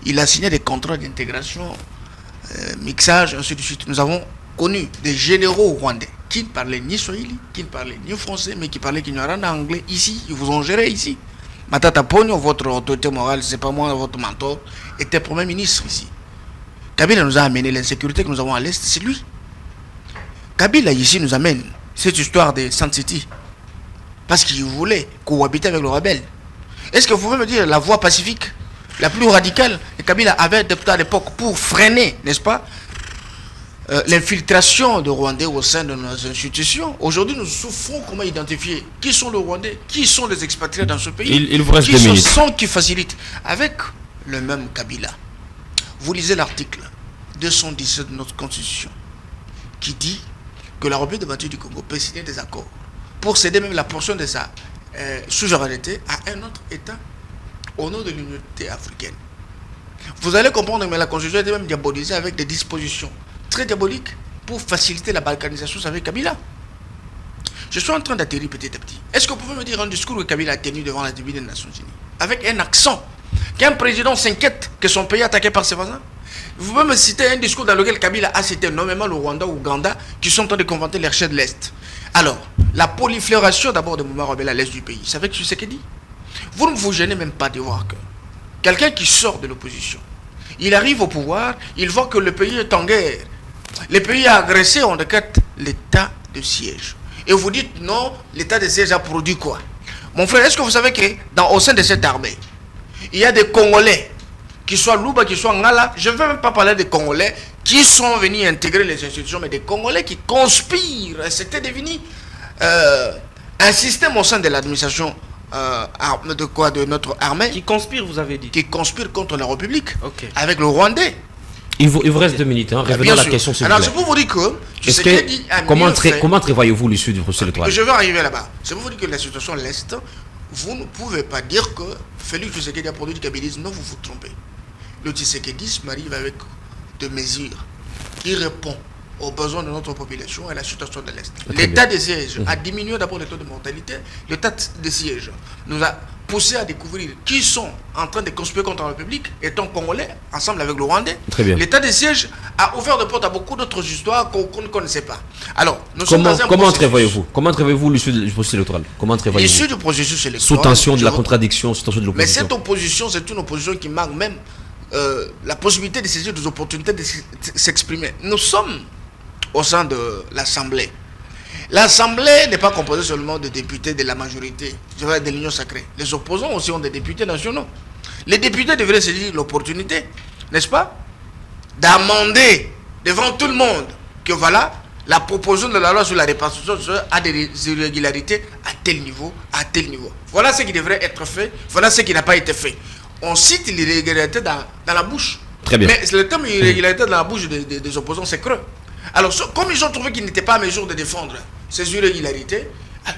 Il a signé des contrats d'intégration, mixage, ainsi de suite. Nous avons connu des généraux rwandais qui ne parlaient ni swahili, qui ne parlaient ni français, mais qui parlaient ignorant anglais ici. Ils vous ont géré ici. Matata Ponyo, votre autorité morale, c'est pas moi, votre mentor, était Premier ministre ici. Kabila nous a amené l'insécurité que nous avons à l'Est, c'est lui. Kabila ici nous amène cette histoire de Sun City. Parce qu'il voulait cohabiter avec le rebelle. Est-ce que vous pouvez me dire la voie pacifique la plus radicale que Kabila avait adoptée à l'époque pour freiner, n'est-ce pas, l'infiltration de Rwandais au sein de nos institutions? Aujourd'hui, nous souffrons comment identifier qui sont les Rwandais, qui sont les expatriés dans ce pays, il vous reste qui 2 minutes. sont qui facilitent. Avec le même Kabila, vous lisez l'article 217 de notre Constitution qui dit que la République démocratique du Congo peut signer des accords pour céder même la portion de sa souveraineté à un autre État au nom de l'unité africaine. Vous allez comprendre que la Constitution était même diabolisée avec des dispositions très diaboliques pour faciliter la balkanisation avec Kabila. Je suis en train d'atterrir petit à petit. Est-ce que vous pouvez me dire un discours que Kabila a tenu devant la tribune des Nations Unies avec un accent qu'un président s'inquiète que son pays est attaqué par ses voisins? Vous pouvez me citer un discours dans lequel Kabila a cité nommément le Rwanda ou Ouganda qui sont en train de conventer les recherches de l'Est. Alors, la prolifération d'abord des mouvements rebelles à l'Est du pays, c'est avec ce qu'il dit. Vous ne vous gênez même pas de voir que quelqu'un qui sort de l'opposition, il arrive au pouvoir, il voit que le pays est en guerre. Le pays a agressé, on décrète l'état de siège. Et vous dites non, l'état de siège a produit quoi? Mon frère, est-ce que vous savez que au sein de cette armée, il y a des Congolais, qui soient Louba, qui soient Ngala, je ne veux même pas parler des Congolais qui sont venus intégrer les institutions, mais des Congolais qui conspirent. C'était devenu un système au sein de l'administration de notre armée. Qui conspire, vous avez dit. Qui conspire contre la République, okay, avec le Rwandais. Il vous reste 2 minutes. Hein. Revenons à la question, s'il vous plaît. Alors, je peux vous dire que... Comment prévoyez-vous l'issue du processus électoral? Je vais arriver là-bas. Je peux vous dire que la situation à l'Est, vous ne pouvez pas dire que Félix Tshisekedi a produit du kabylisme. Non, vous vous trompez. Le tshisekidisme arrive avec des mesures qui répondent aux besoins de notre population et à la situation de l'Est. L'état de siège a diminué d'abord le taux de mortalité. L'état de siège nous a poussé à découvrir qui sont en train de conspirer contre la République, étant congolais, ensemble avec le Rwandais. L'état de siège a ouvert de porte à beaucoup d'autres histoires qu'on ne connaissait pas. Alors, nous sommes dans un Comment entrevoyez-vous l'issue du processus électoral? L'issue du processus électoral, sous tension de la contradiction, sous tension de l'opposition. Mais cette opposition, c'est une opposition qui manque même la possibilité de saisir des opportunités de s'exprimer. Nous sommes au sein de l'Assemblée. L'Assemblée n'est pas composée seulement de députés de la majorité, je veux dire de l'Union sacrée. Les opposants aussi ont des députés nationaux. Les députés devraient saisir l'opportunité, n'est-ce pas, d'amender devant tout le monde que voilà, la proposition de la loi sur la répartition a des irrégularités à tel niveau, à tel niveau. Voilà ce qui devrait être fait, voilà ce qui n'a pas été fait. On cite l'irrégularité dans la bouche. Très bien. Mais le terme irrégularité dans la bouche des opposants, c'est creux. Alors, comme ils ont trouvé qu'ils n'étaient pas à mesure de défendre ces irrégularités,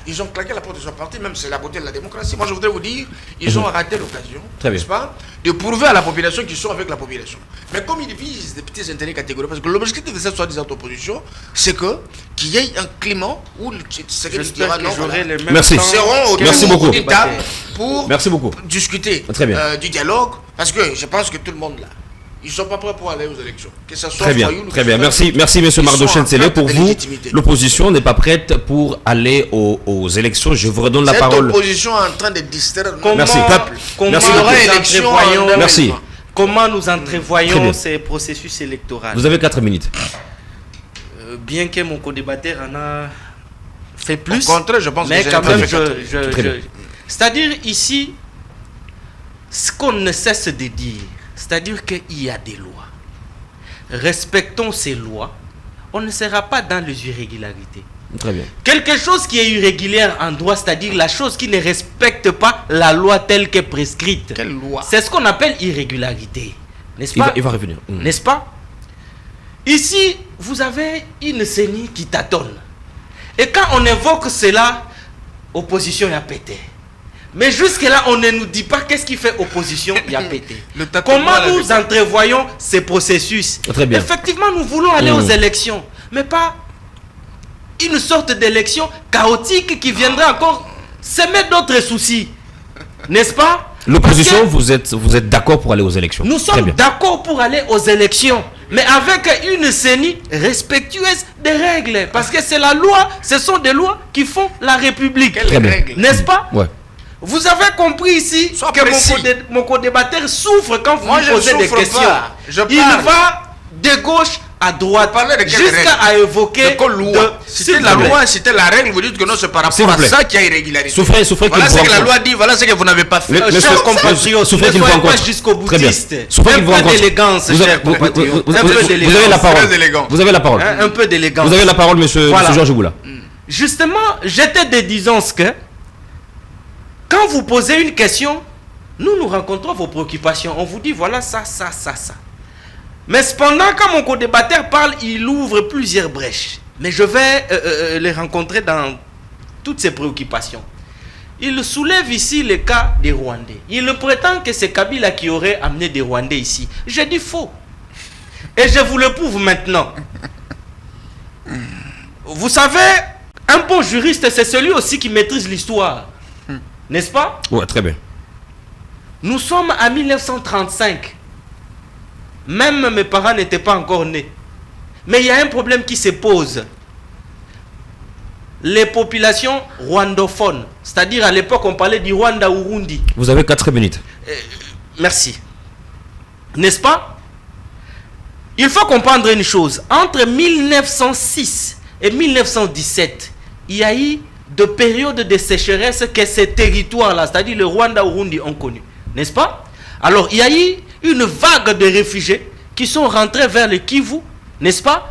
ils ont claqué la porte de son parti, même c'est la beauté de la démocratie. Moi, je voudrais vous dire, ils ont raté l'occasion, n'est-ce pas, de prouver à la population qu'ils sont avec la population. Mais comme ils visent des petits intérêts catégoriques, parce que l'objectif de cette soi-disant opposition, c'est qu'il y ait un climat où j'espère que j'aurai les mêmes Merci. temps Merci beaucoup. Pour Merci beaucoup. discuter du dialogue, parce que je pense que tout le monde là, ils ne sont pas prêts pour aller aux élections. Que ça soit Très bien, très bien. Merci, merci, M. Mardochen Sélé. Pour vous, l'opposition n'est pas prête pour aller aux élections. Je vous redonne la parole. Cette opposition est en train de distraire le Merci. Merci. Comment nous entrevoyons ces processus électoraux? Vous avez 4 minutes. Bien que mon co-débatteur en a fait plus, au contraire, je pense mais que quand même, c'est-à-dire ici, ce qu'on ne cesse de dire, c'est-à-dire qu'il y a des lois. Respectons ces lois. On ne sera pas dans les irrégularités. Très bien. Quelque chose qui est irrégulière en droit, c'est-à-dire la chose qui ne respecte pas la loi telle qu'elle est prescrite. Quelle loi? C'est ce qu'on appelle irrégularité. N'est-ce pas? Il va revenir. N'est-ce pas? Ici, vous avez une CENI qui tâtonne. Et quand on évoque cela, opposition y a pété. Mais jusque-là, on ne nous dit pas qu'est-ce qui fait opposition, il y a pété. Comment nous entrevoyons ces processus? Très bien. Effectivement, nous voulons aller aux élections, mais pas une sorte d'élection chaotique qui viendrait encore semer d'autres soucis. N'est-ce pas? L'opposition, vous êtes d'accord pour aller aux élections? Nous sommes d'accord pour aller aux élections, mais avec une CENI respectueuse des règles. Parce que c'est la loi, ce sont des lois qui font la République. N'est-ce pas? Ouais. Vous avez compris ici que mon co-débatteur souffre quand vous lui posez des questions. Il va de gauche à droite jusqu'à évoquer c'était la loi, c'était la règle. Vous dites que non, c'est par rapport à ça qu'il y a irrégularité. Souffrez voilà ce que la loi dit, voilà ce que vous n'avez pas fait. Chers compatriotes, ne soyez pas jusqu'au boutiste. Un peu d'élégance, chers compatriotes. Vous avez la parole. Vous avez la parole. Un peu d'élégance. Vous avez la parole, monsieur Georges Goula. Justement, j'étais de disons que quand vous posez une question, nous rencontrons vos préoccupations. On vous dit voilà ça. Mais cependant, quand mon co-débatteur parle, il ouvre plusieurs brèches. Mais je vais les rencontrer dans toutes ces préoccupations. Il soulève ici le cas des Rwandais. Il prétend que c'est Kabila qui aurait amené des Rwandais ici. Je dis faux. Et je vous le prouve maintenant. Vous savez, un bon juriste, c'est celui aussi qui maîtrise l'histoire. N'est-ce pas? Oui, très bien. Nous sommes en 1935. Même mes parents n'étaient pas encore nés. Mais il y a un problème qui se pose. Les populations rwandophones, c'est-à-dire à l'époque on parlait du Rwanda Urundi. Vous avez 4 minutes. Merci. N'est-ce pas? Il faut comprendre une chose. Entre 1906 et 1917, il y a eu de périodes de sécheresse que ces territoires-là, c'est-à-dire le Rwanda Urundi, ont connu. N'est-ce pas? Alors, il y a eu une vague de réfugiés qui sont rentrés vers le Kivu, n'est-ce pas?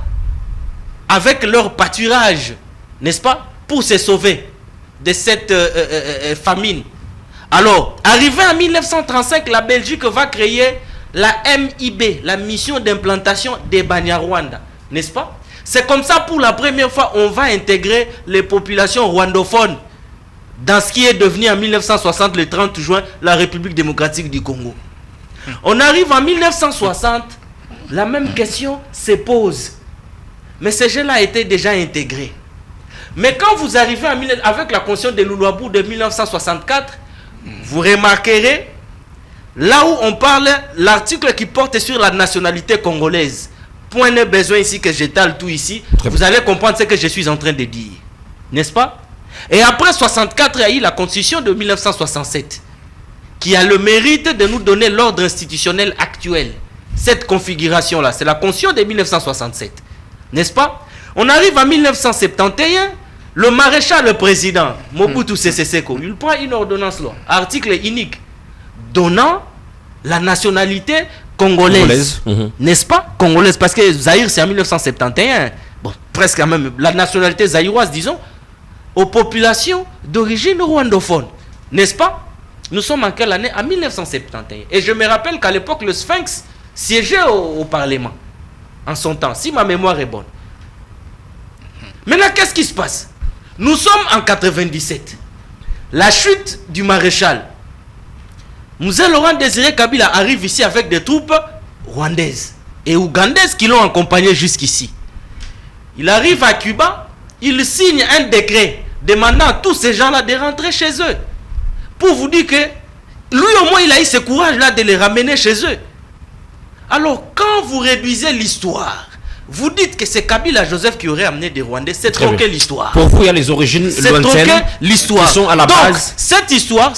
Avec leur pâturage, n'est-ce pas? Pour se sauver de cette famine. Alors, arrivé en 1935, la Belgique va créer la MIB, la mission d'implantation des Banyarwanda, n'est-ce pas? C'est comme ça, pour la première fois, on va intégrer les populations rwandophones dans ce qui est devenu en 1960, le 30 juin, la République démocratique du Congo. On arrive en 1960, la même question se pose. Mais ces gens-là étaient déjà intégrés. Mais quand vous arrivez avec la Constitution de Loulouabou de 1964, vous remarquerez, là où on parle, l'article qui porte sur la nationalité congolaise, point de besoin ici que j'étale tout ici, vous allez comprendre ce que je suis en train de dire. N'est-ce pas? Et après 64, il y a eu la Constitution de 1967, qui a le mérite de nous donner l'ordre institutionnel actuel. Cette configuration-là, c'est la Constitution de 1967. N'est-ce pas? On arrive en 1971, Le maréchal, le président, Mobutu Sese Seko, il prend une ordonnance là, article unique, donnant la nationalité congolaise. N'est-ce pas? Congolaise, parce que Zaïre, c'est en 1971. Bon, presque quand même. La nationalité zaïroise, disons, aux populations d'origine rwandophone. N'est-ce pas? Nous sommes en quelle année? En 1971. Et je me rappelle qu'à l'époque, le Sphinx siégeait au Parlement. En son temps, si ma mémoire est bonne. Maintenant, qu'est-ce qui se passe? Nous sommes en 97. La chute du maréchal. Mzee Laurent Désiré Kabila arrive ici avec des troupes rwandaises et ougandaises qui l'ont accompagné jusqu'ici. Il arrive à Cuba, il signe un décret demandant à tous ces gens-là de rentrer chez eux. Pour vous dire que lui au moins il a eu ce courage-là de les ramener chez eux. Alors quand vous réduisez l'histoire, vous dites que c'est Kabila Joseph qui aurait amené des Rwandais, c'est tronquer l'histoire. Pour vous, il y a les origines lointaines l'histoire. Qui sont à la base. Cette histoire,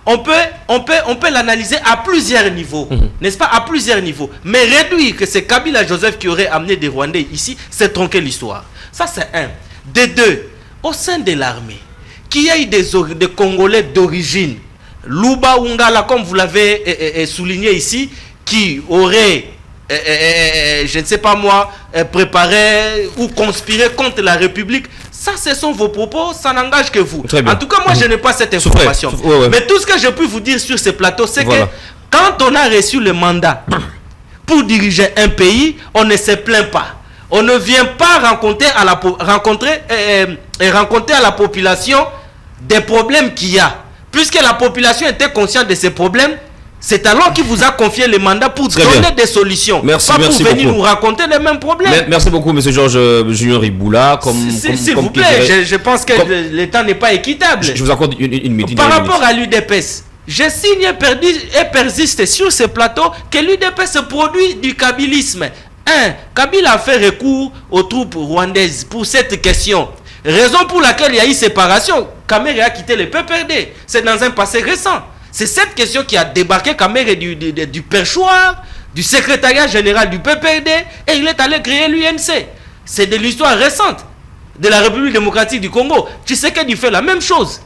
on peut l'analyser à plusieurs niveaux, n'est-ce pas? À plusieurs niveaux. Mais réduire que c'est Kabila Joseph qui aurait amené des Rwandais ici, c'est tronquer l'histoire. Ça, c'est un. De deux, au sein de l'armée, qu'il y ait des Congolais d'origine, Luba Ungala, comme vous l'avez souligné ici, qui auraient je ne sais pas moi, préparer ou conspirer contre la République. Ça, ce sont vos propos, ça n'engage que vous. En tout cas, moi, je n'ai pas cette information. Mais tout ce que je peux vous dire sur ce plateau, c'est que quand on a reçu le mandat pour diriger un pays, on ne se plaint pas. On ne vient pas rencontrer à la population des problèmes qu'il y a. Puisque la population était consciente de ces problèmes, c'est alors qu'il vous a confié le mandat pour donner des solutions. Merci, pas pour merci venir beaucoup. nous raconter les mêmes problèmes. Merci beaucoup, M. Georges Junior Iboula. S'il vous plaît, je pense que le temps n'est pas équitable. Je vous accorde une minute. Par rapport à l'UDPS, je signe et persiste sur ce plateau que l'UDPS produit du kabylisme. Kabila a fait recours aux troupes rwandaises pour cette question. Raison pour laquelle il y a eu séparation. Kamere a quitté le PPRD. C'est dans un passé récent. C'est cette question qui a débarqué Kamere du perchoir, du secrétariat général du PPRD, et il est allé créer l'UNC. C'est de l'histoire récente de la République démocratique du Congo. Tshisekedi fait la même chose.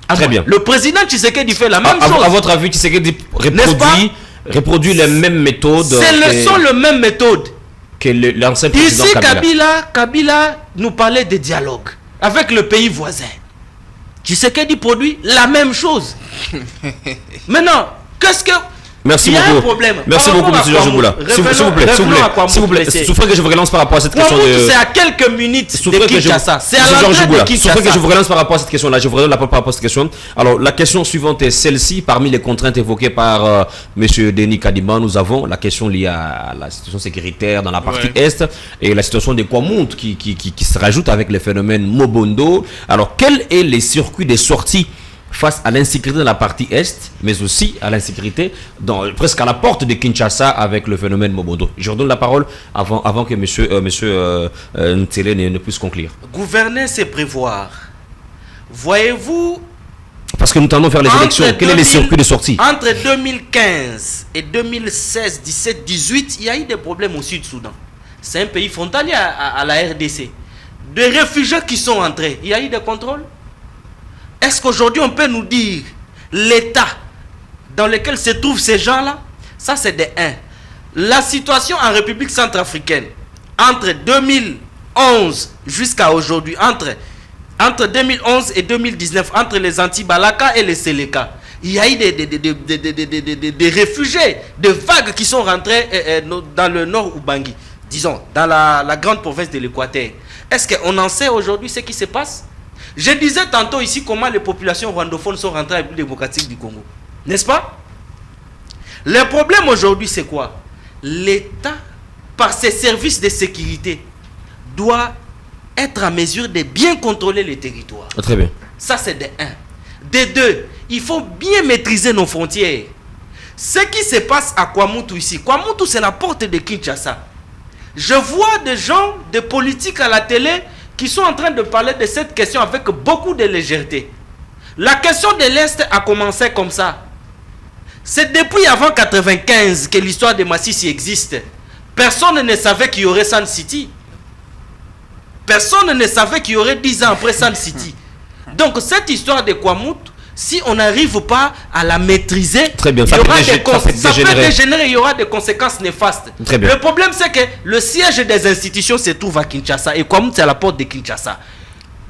Très bien. Le président Tshisekedi fait la même chose. À votre avis, Tshisekedi reproduit les mêmes méthodes. Sont les mêmes méthodes que l'ancien président Ici, Kabila nous parlait de dialogue avec le pays voisin. Tshisekedi produit la même chose. Maintenant, qu'est-ce que... Merci il y a beaucoup. Un problème. Merci beaucoup, M. Georges Iboula. S'il vous plaît. Souffrez que je vous relance par rapport à cette question. C'est à quelques minutes de Kinshasa. C'est à l'entrée de Kinshasa. Souffrez que je vous relance par rapport à cette question-là. Je vous redonne la parole par rapport à cette question. Alors, la question suivante est celle-ci. Parmi les contraintes évoquées par M. Denis Kadima, nous avons la question liée à la situation sécuritaire dans la partie Est et la situation des Kwamount qui se rajoute avec le phénomène Mobondo. Alors, quel est les circuits de sortie face à l'insécurité dans la partie Est, mais aussi à l'insécurité presque à la porte de Kinshasa avec le phénomène Mobondo? Je redonne la parole avant que monsieur Ntele ne puisse conclure. Gouverner, c'est prévoir. Voyez-vous... Parce que nous tendons vers les élections. Quel est le circuit de sortie? Entre 2015 et 2016, 17, 18, il y a eu des problèmes au Sud-Soudan. C'est un pays frontalier à la RDC. Des réfugiés qui sont entrés, il y a eu des contrôles? Est-ce qu'aujourd'hui on peut nous dire l'état dans lequel se trouvent ces gens-là? Ça, c'est de 1. La situation en République centrafricaine, entre 2011 jusqu'à aujourd'hui, entre 2011 et 2019, entre les Anti-Balaka et les Seleka, il y a eu des réfugiés, des vagues qui sont rentrés dans le nord Ubangi, disons, dans la grande province de l'Équateur. Est-ce qu'on en sait aujourd'hui ce qui se passe? Je disais tantôt ici comment les populations rwandophones sont rentrées à la République démocratique du Congo. N'est-ce pas? Le problème aujourd'hui, c'est quoi? L'État, par ses services de sécurité, doit être en mesure de bien contrôler les territoires. Très bien. Ça, c'est de 1. De 2, il faut bien maîtriser nos frontières. Ce qui se passe à Kwamoutou ici, Kwamoutou, c'est la porte de Kinshasa. Je vois des gens, des politiques à la télé, qui sont en train de parler de cette question avec beaucoup de légèreté. La question de l'Est a commencé comme ça. C'est depuis avant 1995 que l'histoire de Massissi existe. Personne ne savait qu'il y aurait Sun City. Personne ne savait qu'il y aurait 10 ans après Sun City. Donc cette histoire de Kwamouth, si on n'arrive pas à la maîtriser, très bien, ça peut dégénérer, il y aura des conséquences néfastes. Très bien. Le problème, c'est que le siège des institutions se trouve à Kinshasa et Kwamouth, c'est à la porte de Kinshasa.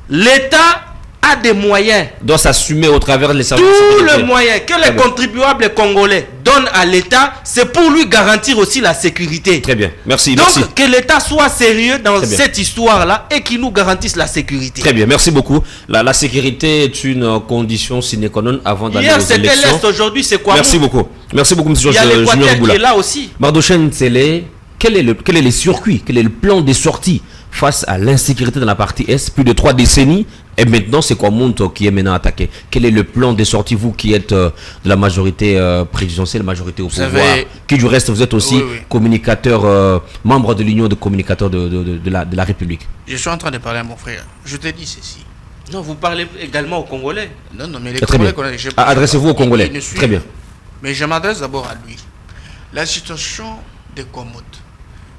L'État a des moyens, doit s'assumer au travers des services. Tout le moyen que les contribuables congolais donnent à l'État, c'est pour lui garantir aussi la sécurité. Très bien, merci. Donc merci. Que l'État soit sérieux dans cette histoire-là et qu'il nous garantisse la sécurité. Très bien, merci beaucoup. La sécurité est une condition sine qua non avant d'aller aux élections. Hier c'était l'Est, aujourd'hui c'est quoi? Merci beaucoup, M. Georges Junior Boula. Qui est là aussi. Mardochène Tsele, quel est le circuit, quel est le plan de sortie face à l'insécurité dans la partie Est, plus de 3 décennies, et maintenant c'est Kwamouth qui est maintenant attaqué. Quel est le plan de sortie, vous qui êtes de la majorité présidentielle, majorité au pouvoir, qui du reste vous êtes aussi communicateur, membre de l'union de communicateurs de la République? Je suis en train de parler à mon frère, je te dis ceci. Non, vous parlez également aux Congolais. Non, mais les Congolais... Adressez-vous aux Congolais, très bien. Mais je m'adresse d'abord à lui. La situation de Kwamouth,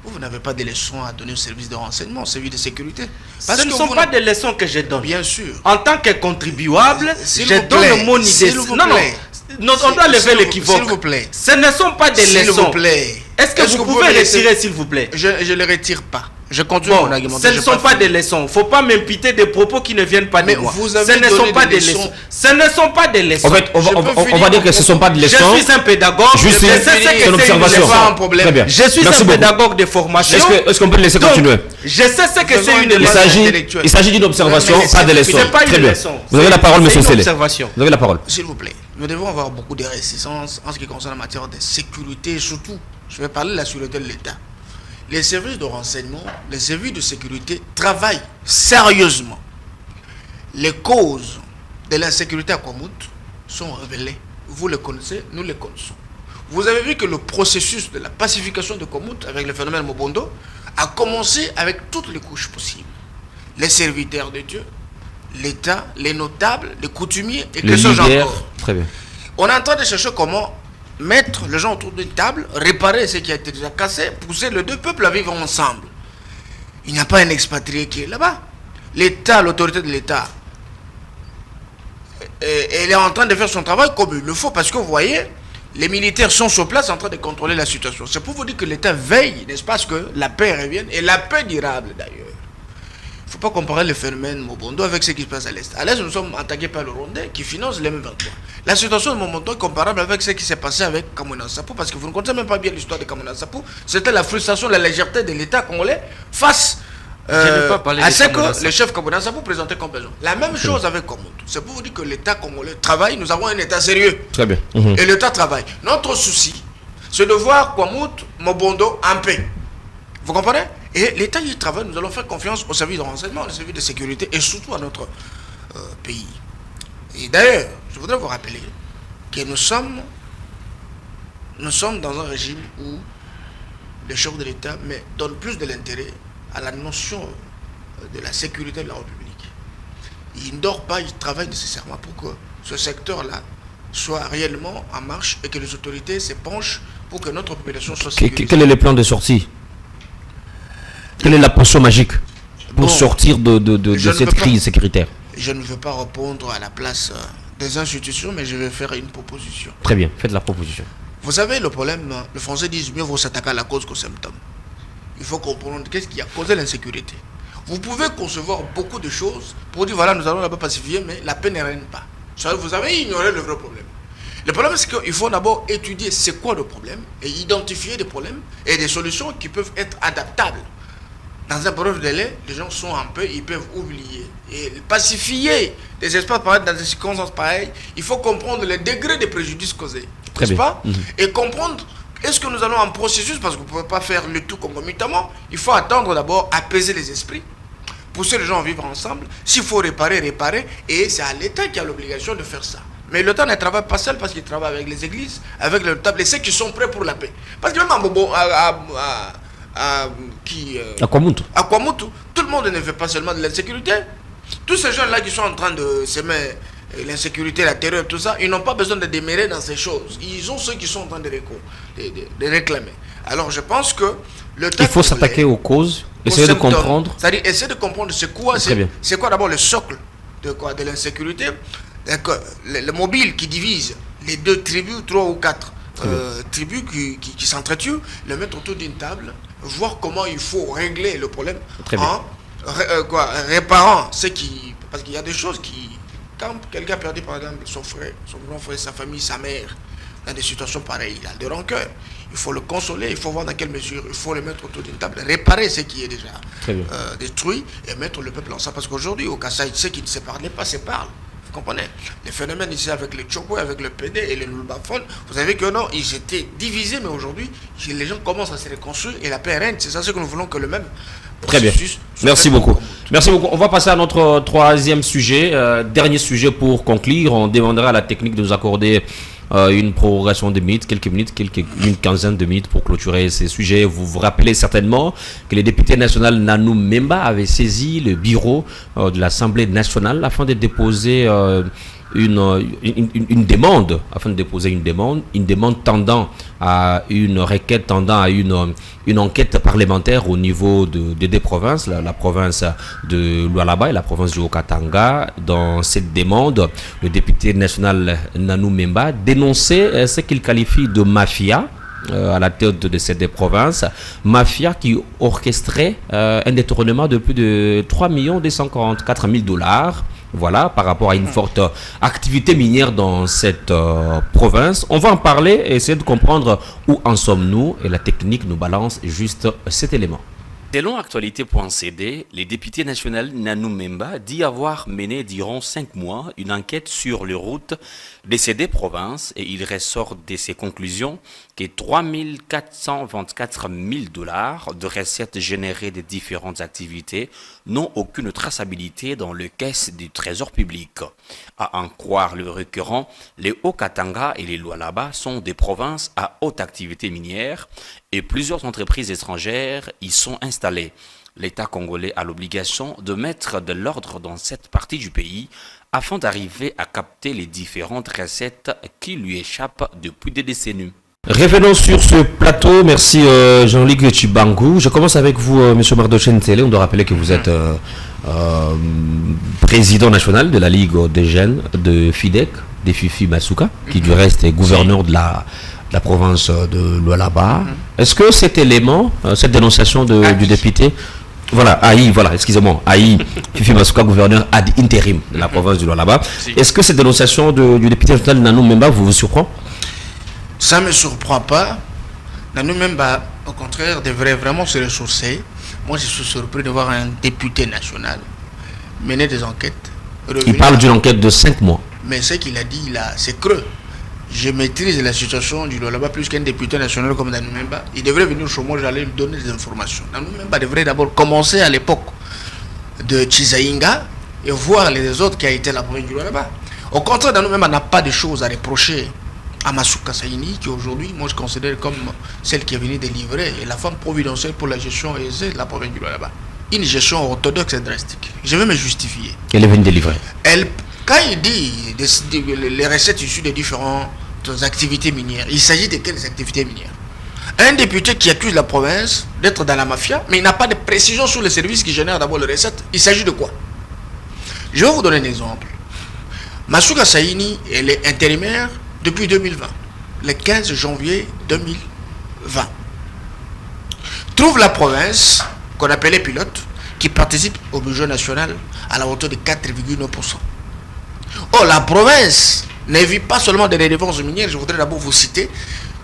vous n'avez pas de leçons à donner au service de renseignement, au service de sécurité. Parce ce ne sont pas des leçons que je donne. Bien sûr. En tant que contribuable, je donne mon idée. Non, on doit lever l'équivoque. S'il vous plaît. Ce ne sont pas des leçons. S'il vous plaît. Est-ce que vous pouvez retirer, s'il vous plaît? Je ne les retire pas. Je continue mon argument. Ce ne sont pas des leçons. Il ne faut pas m'imputer des propos qui ne viennent pas de moi. Ce ne sont pas des leçons. Ce ne sont pas des leçons. En fait, on va dire que ce ne sont pas des leçons. Je suis un pédagogue. Je sais que c'est une observation. Très bien. Je suis un pédagogue de formation. Est-ce qu'on peut le laisser continuer? Je sais ce que c'est une leçon. Il s'agit d'une observation, pas de leçon. C'est pas une leçon. Vous avez la parole, monsieur Sélé. Vous avez la parole. S'il vous plaît, nous devons avoir beaucoup de réticences en ce qui concerne la matière de sécurité et surtout, je vais parler de la sécurité de l'État. Les services de renseignement, les services de sécurité travaillent sérieusement. Les causes de l'insécurité à Kwamouth sont révélées. Vous les connaissez, nous les connaissons. Vous avez vu que le processus de la pacification de Kwamouth avec le phénomène Mobondo a commencé avec toutes les couches possibles. Les serviteurs de Dieu, l'État, les notables, les coutumiers et que ce encore. Très bien. On est en train de chercher comment mettre les gens autour d'une table, réparer ce qui a été déjà cassé, pousser les deux peuples à vivre ensemble. Il n'y a pas un expatrié qui est là-bas. L'État, l'autorité de l'État, elle est en train de faire son travail comme il le faut, parce que vous voyez, les militaires sont sur place en train de contrôler la situation. C'est pour vous dire que l'État veille, n'est-ce pas, à ce que la paix revienne, et la paix durable d'ailleurs. Il ne faut pas comparer le phénomène Mobondo avec ce qui se passe à l'Est. À l'Est, nous sommes attaqués par le Rwandais qui finance les M23. La situation de Mobondo est comparable avec ce qui s'est passé avec Kamwina Nsapu, parce que vous ne connaissez même pas bien l'histoire de Kamwina Nsapu. C'était la frustration, la légèreté de l'État congolais face à ce que le chef Kamwina Nsapu présentait comme besoin. La même chose avec Kwamouth. C'est pour vous dire que l'État congolais travaille, nous avons un État sérieux. Très bien. Et l'État travaille. Notre souci, c'est de voir Kwamouth, Mobondo en paix. Vous comprenez? Et l'État y travaille, nous allons faire confiance au service de renseignement, au service de sécurité et surtout à notre pays. Et d'ailleurs, je voudrais vous rappeler que nous sommes dans un régime où les chefs de l'État donnent plus de l'intérêt à la notion de la sécurité de la République. Ils ne dorment pas, ils travaillent nécessairement pour que ce secteur-là soit réellement en marche et que les autorités se penchent pour que notre population soit sécurisée. Quel est le plan de sortie? Quelle est la potion magique pour sortir de cette crise sécuritaire? Je ne veux pas répondre à la place des institutions, mais je vais faire une proposition. Très bien, faites la proposition. Vous savez, le problème, les Français disent mieux vaut s'attaquer à la cause qu'au symptôme. Il faut comprendre qu'est-ce qui a causé l'insécurité. Vous pouvez concevoir beaucoup de choses pour dire voilà, nous allons là-bas pacifier, mais la paix ne règne pas. Vous avez ignoré le vrai problème. Le problème, c'est qu'il faut d'abord étudier c'est quoi le problème et identifier des problèmes et des solutions qui peuvent être adaptables. Dans un bref délai, les gens sont un peu, ils peuvent oublier. Et pacifier des espaces pareils dans des circonstances pareilles, il faut comprendre le degré de préjudice causé. N'est-ce pas? Et comprendre, est-ce que nous allons en processus, parce que vous ne pouvez pas faire le tout concomitamment, il faut attendre d'abord, apaiser les esprits, pousser les gens à vivre ensemble. S'il faut réparer, réparer, et c'est à l'État qui a l'obligation de faire ça. Mais l'État ne travaille pas seul parce qu'il travaille avec les églises, avec les notables, et ceux qui sont prêts pour la paix. Parce que même à Kwamouth, tout le monde ne fait pas seulement de l'insécurité. Tous ces gens-là qui sont en train de semer l'insécurité, la terreur, tout ça, ils n'ont pas besoin de démérer dans ces choses. Ils ont ceux qui sont en train de réclamer. Alors je pense que le temps il faut s'attaquer aux causes Essayer de comprendre. C'est-à-dire, essayer de comprendre c'est quoi d'abord le socle de l'insécurité. Le mobile qui divise les deux tribus, 3 ou 4 tribus qui s'entretuent, le mettre autour d'une table, voir comment il faut régler le problème en réparant ce qui... Parce qu'il y a des choses qui... Quand quelqu'un a perdu par exemple son frère, son grand frère, sa famille, sa mère, dans des situations pareilles, il a de rancœur. Il faut le consoler, il faut voir dans quelle mesure il faut le mettre autour d'une table, réparer ce qui est déjà détruit et mettre le peuple ensemble. Parce qu'aujourd'hui, au Kasaï, ceux qui ne se parlaient pas se parlent. Vous comprenez? Les phénomènes ici avec le Tchoko, avec le PD et le Lulbafon, vous savez que non, ils étaient divisés, mais aujourd'hui, les gens commencent à se reconstruire et la paix règne. C'est ça ce que nous voulons que le même. Très bien. Merci beaucoup. Merci beaucoup. On va passer à notre troisième sujet. Dernier sujet pour conclure. On demandera à la technique de nous accorder une prorogation de minutes, quelques minutes, une quinzaine de minutes pour clôturer ces sujets. Vous vous rappelez certainement que le député national Nanou Memba avait saisi le bureau de l'Assemblée nationale afin de déposer une demande, une demande tendant à une requête, tendant à une enquête parlementaire au niveau de deux provinces, la province de Lualaba et la province du Haut-Katanga. Dans cette demande, le député national Nanou Memba dénonçait ce qu'il qualifie de mafia à la tête de ces deux provinces, mafia qui orchestrait un détournement de plus de 3 244 000 $. Voilà, par rapport à une forte activité minière dans cette province. On va en parler et essayer de comprendre où en sommes-nous. Et la technique nous balance juste cet élément. Selon Actualité.cd, le député national Nanou Memba dit avoir mené durant 5 mois une enquête sur les routes de ces deux provinces et il ressort de ses conclusions que 3 424 000 $ de recettes générées de différentes activités n'ont aucune traçabilité dans le caisse du trésor public. À en croire le requérant, les Haut-Katanga et les Lualaba sont des provinces à haute activité minière et plusieurs entreprises étrangères y sont installées. L'État congolais a l'obligation de mettre de l'ordre dans cette partie du pays afin d'arriver à capter les différentes recettes qui lui échappent depuis des décennies. Revenons sur ce plateau. Merci Jean-Luc Tchibangou. Je commence avec vous, M. Mardochen Télé. On doit rappeler que vous êtes président national de la Ligue des jeunes de FIDEC, de Fifi Masuka, qui du reste est gouverneur de la province de Lualaba. Est-ce que cet élément, cette dénonciation du député, excusez-moi, Fifi Masuka, gouverneur ad intérim de la province de Lualaba, est-ce que cette dénonciation du député national Nanou Memba vous surprend? Ça ne me surprend pas. Nanou Memba, au contraire, devrait vraiment se ressourcer. Moi, je suis surpris de voir un député national mener des enquêtes. Il parle d'une enquête de 5 mois. Mais ce qu'il a dit là, c'est creux. Je maîtrise la situation du Lualaba plus qu'un député national comme Nanou Memba. Il devrait venir chez moi, j'allais lui donner des informations. Nanou Memba devrait d'abord commencer à l'époque de Chizaïnga et voir les autres qui a été la province du Lualaba. Au contraire, Nanou Memba n'a pas de choses à reprocher à Masuka Saini, qui aujourd'hui, moi je considère comme celle qui est venue délivrer et la femme providentielle pour la gestion aisée de la province du Lualaba. Une gestion orthodoxe et drastique. Je vais me justifier. Elle est venue délivrer. Quand il dit les recettes issues des différentes activités minières, il s'agit de quelles activités minières? Un député qui accuse la province d'être dans la mafia, mais il n'a pas de précision sur les services qui génèrent d'abord les recettes. Il s'agit de quoi? Je vais vous donner un exemple. Masuka Saini, elle est intérimaire depuis 2020, le 15 janvier 2020. Trouve la province, qu'on appelait pilote, qui participe au budget national à la hauteur de 4,9%. Or, la province ne vit pas seulement des redevances minières. Je voudrais d'abord vous citer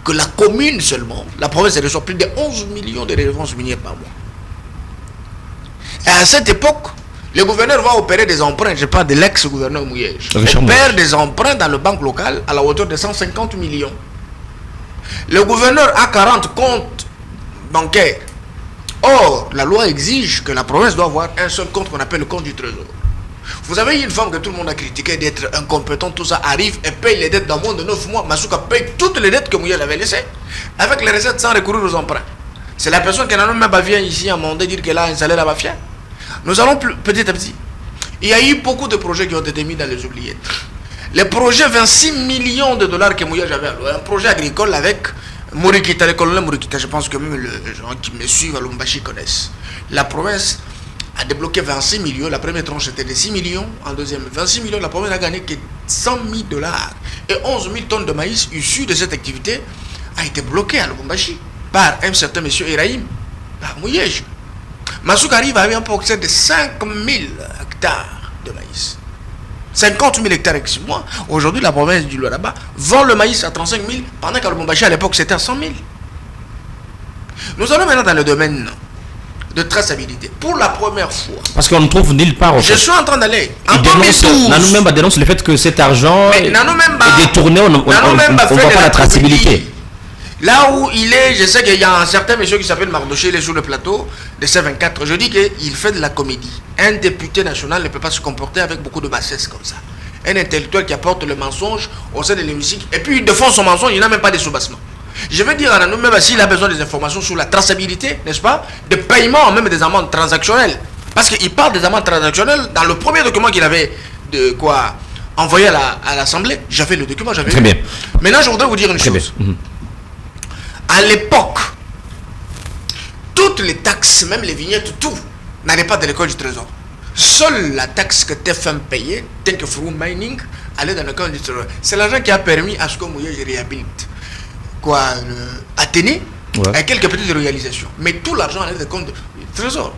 que la commune seulement, la province reçoit plus de 11 millions de redevances minières par mois. Et à cette époque, le gouverneur va opérer des emprunts, je parle de l'ex-gouverneur Mouyège. Opère des emprunts dans le banque locale à la hauteur de 150 millions. Le gouverneur a 40 comptes bancaires. Or, la loi exige que la province doit avoir un seul compte qu'on appelle le compte du trésor. Vous avez une femme que tout le monde a critiqué d'être incompétente, tout ça arrive et paye les dettes dans moins de 9 mois. Masuka paye toutes les dettes que Mouyège avait laissées avec les recettes sans recourir aux emprunts. C'est la personne qui n'a même pas vient ici à Mandé dire qu'elle a un salaire à mafia. Nous allons petit à petit. Il y a eu beaucoup de projets qui ont été mis dans les oubliettes. Les projets 26 millions de dollars que Mouyège avait alloué, un projet agricole avec Morikita, le colonel Morikita, je pense que même les gens qui me suivent à Lubumbashi connaissent. La province a débloqué 26 millions. La première tranche était de 6 millions. En deuxième, 26 millions. La province n'a gagné que 100 000 $. Et 11 000 tonnes de maïs issues de cette activité a été bloquée à Lubumbashi par un certain monsieur Ibrahim, par Mouyej. Masuka arrive à un pourcent de 5 000 hectares de maïs. 50 000 hectares, excuse-moi. Aujourd'hui, la province du Lualaba vend le maïs à 35 000, pendant qu'à Lubumbashi, à l'époque, c'était à 100 000. Nous allons maintenant dans le domaine de traçabilité. Pour la première fois. Parce qu'on ne trouve nulle part. Je suis en train d'aller. En 2012. Nanou dénonce le fait que cet argent est détourné, on ne voit pas la traçabilité. Là où il est, je sais qu'il y a un certain monsieur qui s'appelle Mardoché, il est sur le plateau de C24. Je dis qu'il fait de la comédie. Un député national ne peut pas se comporter avec beaucoup de bassesse comme ça. Un intellectuel qui apporte le mensonge au sein de l'hémicycle et puis il défend son mensonge, il n'a même pas de sous-bassement. Je veux dire à Nanou, même s'il a besoin des informations sur la traçabilité, n'est-ce pas, de paiement, même des amendes transactionnelles. Parce qu'il parle des amendes transactionnelles dans le premier document qu'il avait envoyé à l'Assemblée. J'avais le document, j'avais. Très bien. Maintenant, je voudrais vous dire une chose. À l'époque, toutes les taxes, même les vignettes, tout, n'allaient pas de l'école du Trésor. Seule la taxe que TFM payait, tant que Free Mining, allait dans l'école du Trésor. C'est l'argent qui a permis à ce que Mouyej réhabilite Athénée, avec quelques petites réalisations. Mais tout l'argent allait dans le compte du Trésor.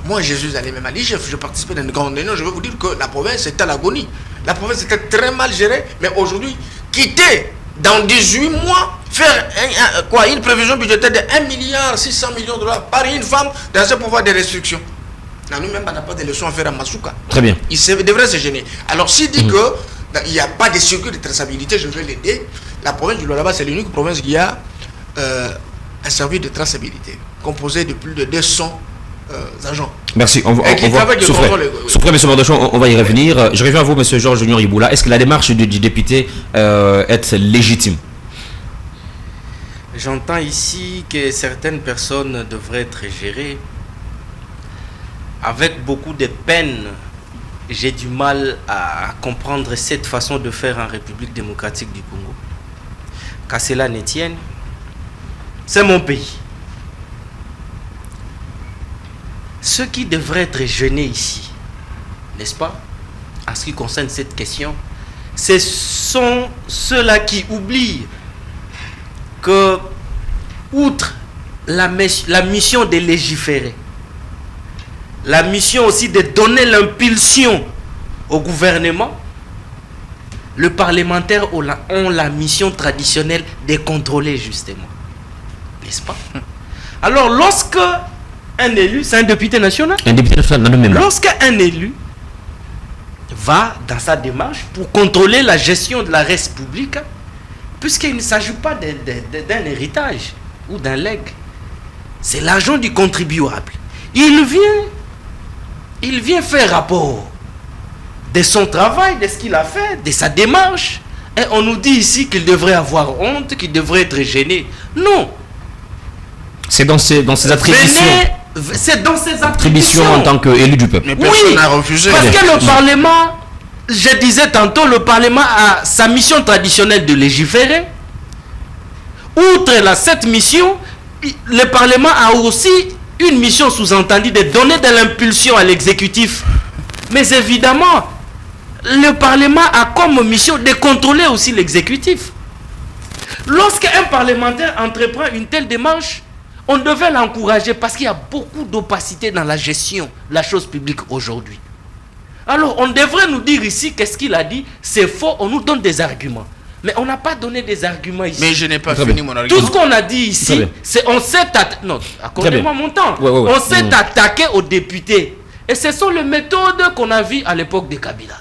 Moi, je suis allé même à l'IGF, je participais dans une grande réunion, je veux vous dire que la province était à l'agonie. La province était très mal gérée, mais aujourd'hui, quitter dans 18 mois, faire une prévision budgétaire de 1,6 milliard $ par une femme dans ce pouvoir de restriction. Nous-mêmes, on n'a pas de leçons à faire à Masuka. Très bien. Il devrait se gêner. Alors, s'il dit qu'il n'y a pas de circuit de traçabilité, je vais l'aider. La province du Lualaba, c'est l'unique province qui a un service de traçabilité composé de plus de 200 agents. Merci. On va y revenir. Je reviens à vous, M. Georges Junior Iboula. Est-ce que la démarche du député est légitime? J'entends ici que certaines personnes devraient être gérées avec beaucoup de peine. J'ai du mal à comprendre cette façon de faire en République démocratique du Congo. Qu'à cela ne tienne, c'est mon pays. Ceux qui devraient être gênés ici, n'est-ce pas, en ce qui concerne cette question, ce sont ceux-là qui oublient que, outre la mission de légiférer, la mission aussi de donner l'impulsion au gouvernement, les parlementaires ont la mission traditionnelle de contrôler justement. N'est-ce pas? Alors lorsque un élu, c'est un député national. Un député national, même. Lorsqu'un élu va dans sa démarche pour contrôler la gestion de la res publique, puisqu'il ne s'agit pas d'un héritage ou d'un legs, c'est l'argent du contribuable. Il vient faire rapport de son travail, de ce qu'il a fait, de sa démarche. Et on nous dit ici qu'il devrait avoir honte, qu'il devrait être gêné. Non. C'est dans ses attributions. C'est dans ses attributions en tant qu'élu du peuple. Mais personne n'a refusé. Parce que le Parlement, je disais tantôt, le Parlement a sa mission traditionnelle de légiférer. Outre cette mission, le Parlement a aussi une mission sous-entendue de donner de l'impulsion à l'exécutif. Mais évidemment, le Parlement a comme mission de contrôler aussi l'exécutif. Lorsqu'un parlementaire entreprend une telle démarche, on devait l'encourager parce qu'il y a beaucoup d'opacité dans la gestion de la chose publique aujourd'hui. Alors, on devrait nous dire ici qu'est-ce qu'il a dit, c'est faux, on nous donne des arguments. Mais on n'a pas donné des arguments ici. Mais je n'ai pas fini mon argument. Tout ce qu'on a dit ici, c'est on s'est attaqué. Non, accordez-moi mon temps. On s'est attaqué aux députés. Et ce sont les méthodes qu'on a vues à l'époque de Kabila.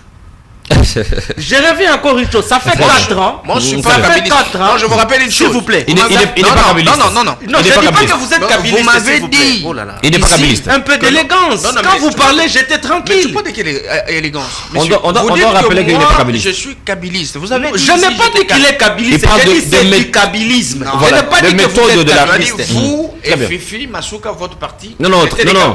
Je reviens encore une chose. Ça fait 4 ans. Moi, je suis pas kabiliste. Moi, je vous rappelle une chose. S'il vous plaît. Il n'est pas kabiliste. Non, je ne dis pas que vous êtes kabiliste. Vous m'avez dit. Oh là là. Il n'est pas kabiliste. Un peu d'élégance. Quand vous parlez, j'étais tranquille. Mais tu peux dire qu'il est élégance. On doit rappeler qu'il n'est pas kabiliste. Je suis kabiliste. Vous avez dit. Je n'ai pas dit qu'il est kabiliste. J'ai dit c'est du kabilisme. Je n'ai pas dit que vous êtes kabiliste. Vous et Fifi, Masuka, votre parti. Non.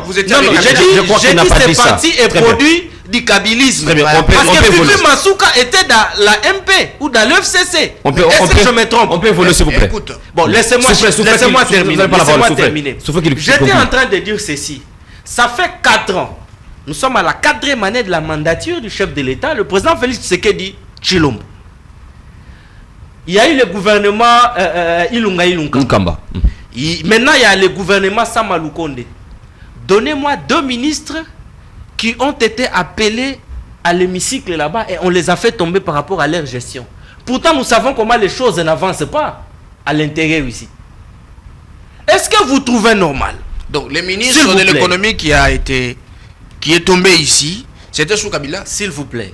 Vous étiez j'ai dit ce parti est produit du kabylisme. Très bien, Parce on peut que évoluer. Fifi Masuka était dans la MP ou dans l'FCC. Est-ce que je me trompe? On peut évoluer, s'il vous plaît. Écoute, Bon, laissez-moi terminer. Souffrez. J'étais en train de dire ceci. Ça fait 4 ans. Nous sommes à la 4e année de la mandature du chef de l'État, le président Félix Tshisekedi Tshilombo. Il y a eu le gouvernement Ilunga Nkamba. Maintenant, il y a le gouvernement Samalukonde. Donnez-moi 2 ministres qui ont été appelés à l'hémicycle là-bas et on les a fait tomber par rapport à leur gestion. Pourtant, nous savons comment les choses n'avancent pas à l'intérieur ici. Est-ce que vous trouvez normal? donc le ministre de l'économie qui est tombé ici, c'était sous Kabila. S'il vous plaît.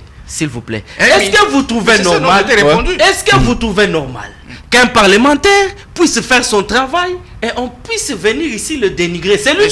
Hein, Est-ce que vous trouvez normal? Est-ce que vous trouvez normal qu'un parlementaire puisse faire son travail et on puisse venir ici le dénigrer? C'est lui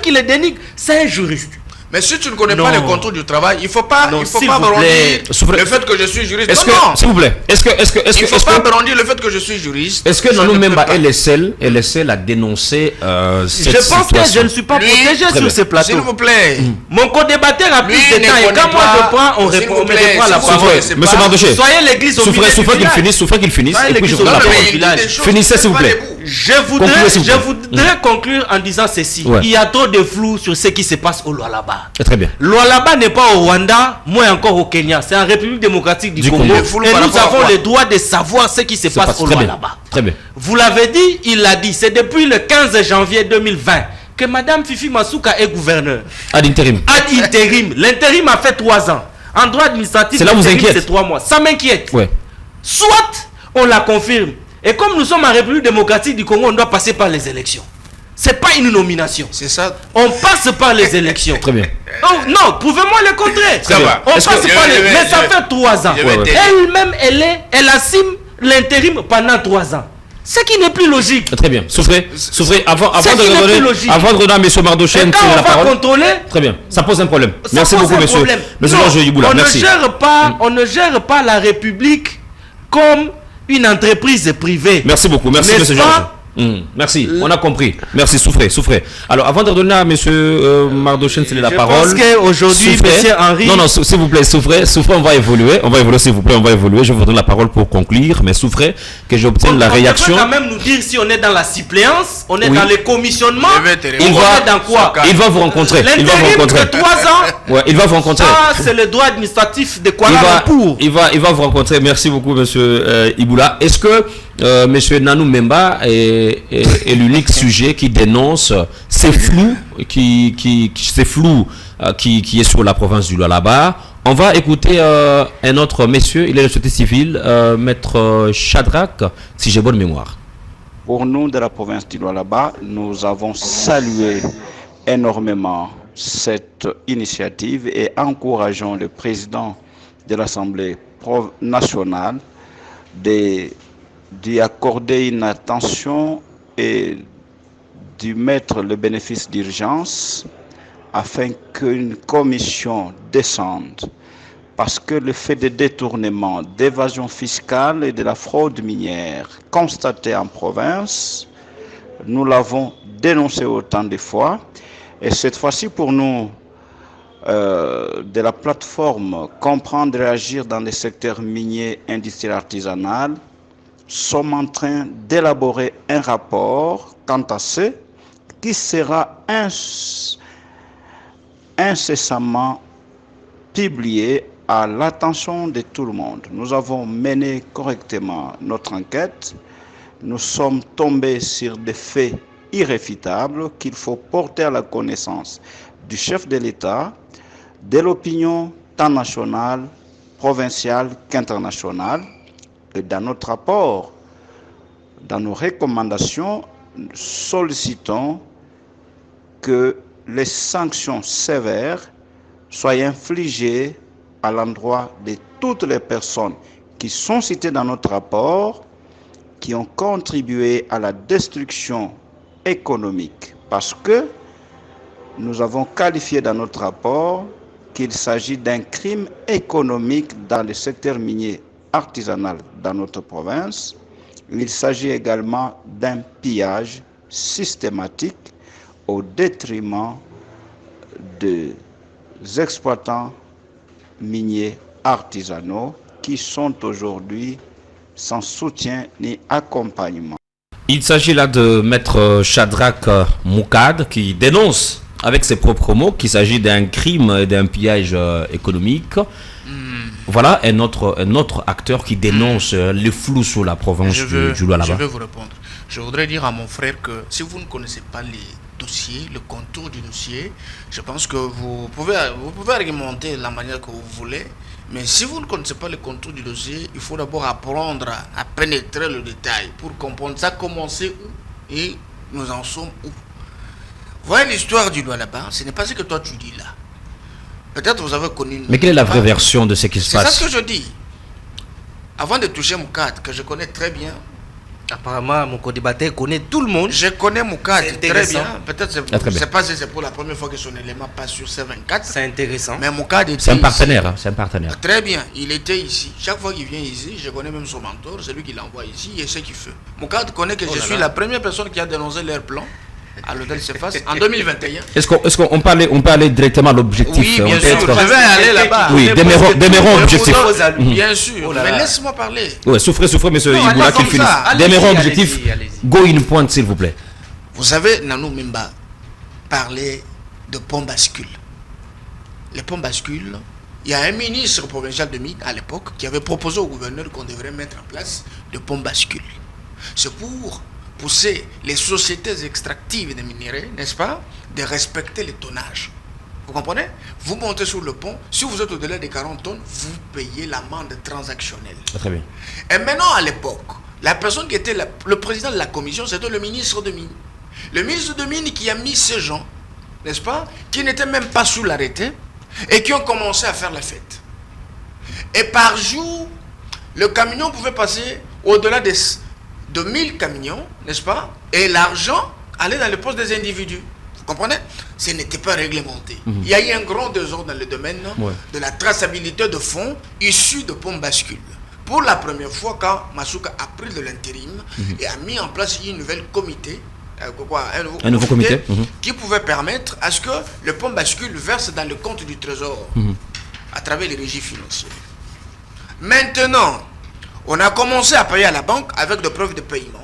qui le dénigre, c'est un juriste. Mais si tu ne connais pas le contour du travail, il ne faut pas brandir le fait que je suis juriste. S'il vous plaît, il ne faut pas brandir le fait que je suis juriste. Est-ce que Nanou Memba est le seul à dénoncer cette situation? Je pense que je ne suis pas protégé sur ce plateau. S'il vous plaît. Mon co-débatteur a plus de temps et quand moi je prends, on me reprend la parole. Monsieur Mardoché, soyez l'église au milieu du village. souffrez qu'il finisse. Et puis je Soyez vous la parole. l'église au village. Finissez, s'il vous plaît. Je voudrais conclure en disant ceci. Ouais. Il y a trop de flou sur ce qui se passe au Lualaba. Très bien. Lualaba n'est pas au Rwanda, moins encore au Kenya. C'est en République démocratique du Congo. Et nous avons le droit de savoir ce qui se passe au Lualaba. Très bien. Vous l'avez dit, il l'a dit. C'est depuis le 15 janvier 2020 que Madame Fifi Masuka est gouverneur. Ad intérim. L'intérim a fait 3 ans. En droit administratif, cela vous inquiète? C'est 3 mois. Ça m'inquiète. Ouais. Soit on la confirme. Et comme nous sommes en République démocratique du Congo, on doit passer par les élections. C'est pas une nomination. C'est ça. On passe par les élections. Très bien. Oh, non, prouvez-moi le contraire. Très bien. On passe par les... Mais ça fait 3 ans. Elle-même, elle assume l'intérim pendant 3 ans. Ce qui n'est plus logique. Très bien. Souffrez. Avant de redonner à M. Mardochen la parole. Contrôler, très bien. Ça pose un problème. Merci beaucoup, monsieur. Monsieur Georges Iboula. Merci. On ne gère pas la République comme une entreprise privée. Merci beaucoup. Merci, monsieur Georges. Merci, on a compris. Merci, souffrez. Alors, avant de redonner à monsieur Mardochen la parole. Je pense qu'aujourd'hui, monsieur Henri. Non, s'il vous plaît, souffrez, on va évoluer. s'il vous plaît, Je vous donne la parole pour conclure, mais souffrez que j'obtienne la réaction. On peut quand même nous dire si on est dans la suppléance, on est dans le commissionnement, on est dans quoi? Il va vous rencontrer. L'intérim de 3 ans. Ouais, il va vous rencontrer. Ah, c'est le droit administratif de Kuala Lumpur. Il va vous rencontrer. Merci beaucoup, monsieur Iboula. Est-ce que monsieur Nanou Memba est l'unique sujet qui dénonce ces flous qui est sur la province du Lualaba? On va écouter un autre monsieur, il est de la société civile, maître Shadrach, si j'ai bonne mémoire. Pour nous de la province du Lualaba, nous avons salué énormément cette initiative et encourageons le président de l'Assemblée nationale d'y accorder une attention et d'y mettre le bénéfice d'urgence afin qu'une commission descende. Parce que le fait de détournement, d'évasion fiscale et de la fraude minière constatée en province, nous l'avons dénoncé autant de fois. Et cette fois-ci, pour nous, de la plateforme Comprendre et agir dans les secteurs miniers, industriels, artisanal, sommes en train d'élaborer un rapport quant à ce qui sera incessamment publié à l'attention de tout le monde. Nous avons mené correctement notre enquête. Nous sommes tombés sur des faits irréfutables qu'il faut porter à la connaissance du chef de l'État, de l'opinion tant nationale, provinciale qu'internationale. Et dans notre rapport, dans nos recommandations, sollicitons que les sanctions sévères soient infligées à l'endroit de toutes les personnes qui sont citées dans notre rapport, qui ont contribué à la destruction économique. Parce que nous avons qualifié dans notre rapport qu'il s'agit d'un crime économique dans le secteur minier artisanal dans notre province. Il s'agit également d'un pillage systématique au détriment des exploitants miniers artisanaux qui sont aujourd'hui sans soutien ni accompagnement. Il s'agit là de maître Shadrach Moukad qui dénonce avec ses propres mots qu'il s'agit d'un crime et d'un pillage économique. Voilà un autre acteur qui dénonce le flou sur la province du Lualaba. Je vais vous répondre. Je voudrais dire à mon frère que si vous ne connaissez pas les dossiers, le contour du dossier, je pense que vous pouvez argumenter de la manière que vous voulez, mais si vous ne connaissez pas le contour du dossier, il faut d'abord apprendre à pénétrer le détail pour comprendre ça, commencer où et nous en sommes où. Voyez l'histoire du Lualaba, ce n'est pas ce que toi tu dis là. Peut-être vous avez connu... Mais quelle est la vraie version de ce qui se passe? C'est ça ce que je dis. Avant de toucher Moukad, que je connais très bien, Apparemment, mon co-débatteur connaît tout le monde. je connais Moukad très bien. Peut-être Ah, très je ne bien. sais pas si c'est pour la première fois que son élément passe sur C24. C'est intéressant. Mais Moukad était C'est un ici. partenaire, hein, c'est un partenaire. Très bien, il était ici. Chaque fois qu'il vient ici, je connais même son mentor, c'est lui qui l'envoie ici et ce qu'il fait. Moukad connaît que Oh je là suis là. la première personne qui a dénoncé leur plan à l'hôtel Cefas en 2021. Est-ce qu'on peut aller directement à l'objectif? Oui, bien On peut sûr, être- je vais aller là-bas. Oui, démarrons objectif. Bien sûr, Oh là mais là. laisse-moi parler. Ouais, souffrez, monsieur Non, Iboula pas qui comme finisse. ça. Allez-y, Démarrons allez-y, objectif. allez-y. Go une pointe, s'il vous plaît. Vous savez, Nanou Mimba parlait de pont bascule. Les ponts bascule, il y a un ministre provincial de mines à l'époque qui avait proposé au gouverneur qu'on devrait mettre en place de ponts bascule. C'est pour pousser les sociétés extractives de minerais, n'est-ce pas, de respecter les tonnages. Vous comprenez? Vous montez sur le pont, si vous êtes au-delà des 40 tonnes, vous payez l'amende transactionnelle. Très bien. Et maintenant, à l'époque, la personne qui était le président de la commission, c'était le ministre de Mines. Le ministre de Mines qui a mis ces gens, n'est-ce pas, qui n'étaient même pas sous l'arrêté et qui ont commencé à faire la fête. Et par jour, le camion pouvait passer au-delà de 1000 camions, n'est-ce pas, et l'argent allait dans les poches des individus. Vous comprenez? Ce n'était pas réglementé. Il y a eu un grand désordre dans le domaine de la traçabilité de fonds issus de ponts bascules. Pour la première fois, quand Masuka a pris de l'intérim et a mis en place une nouvelle comité, Un nouveau comité, qui pouvait permettre à ce que le pont bascule verse dans le compte du trésor à travers les régies financières. Maintenant, on a commencé à payer à la banque avec des preuves de paiement.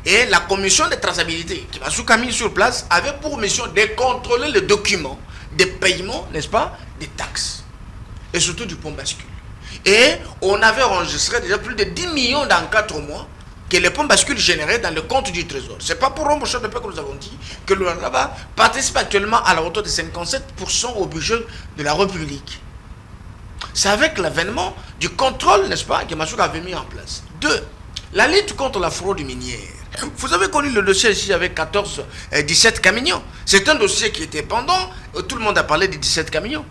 Et la commission de traçabilité qui Masuka a mis sur place avait pour mission de contrôler le document des paiements, n'est-ce pas, des taxes. Et surtout du pont bascule. Et on avait enregistré déjà plus de 10 millions dans 4 mois que les ponts bascules généraient dans le compte du trésor. C'est pas pour rembourser de paix que nous avons dit que le là-bas participe actuellement à la hauteur de 57% au budget de la République. C'est avec l'avènement du contrôle, n'est-ce pas, que Masuka avait mis en place. 2. La lutte contre la fraude minière. Vous avez connu le dossier ici avec 17 camions. C'est un dossier qui était pendant, tout le monde a parlé des 17 camions.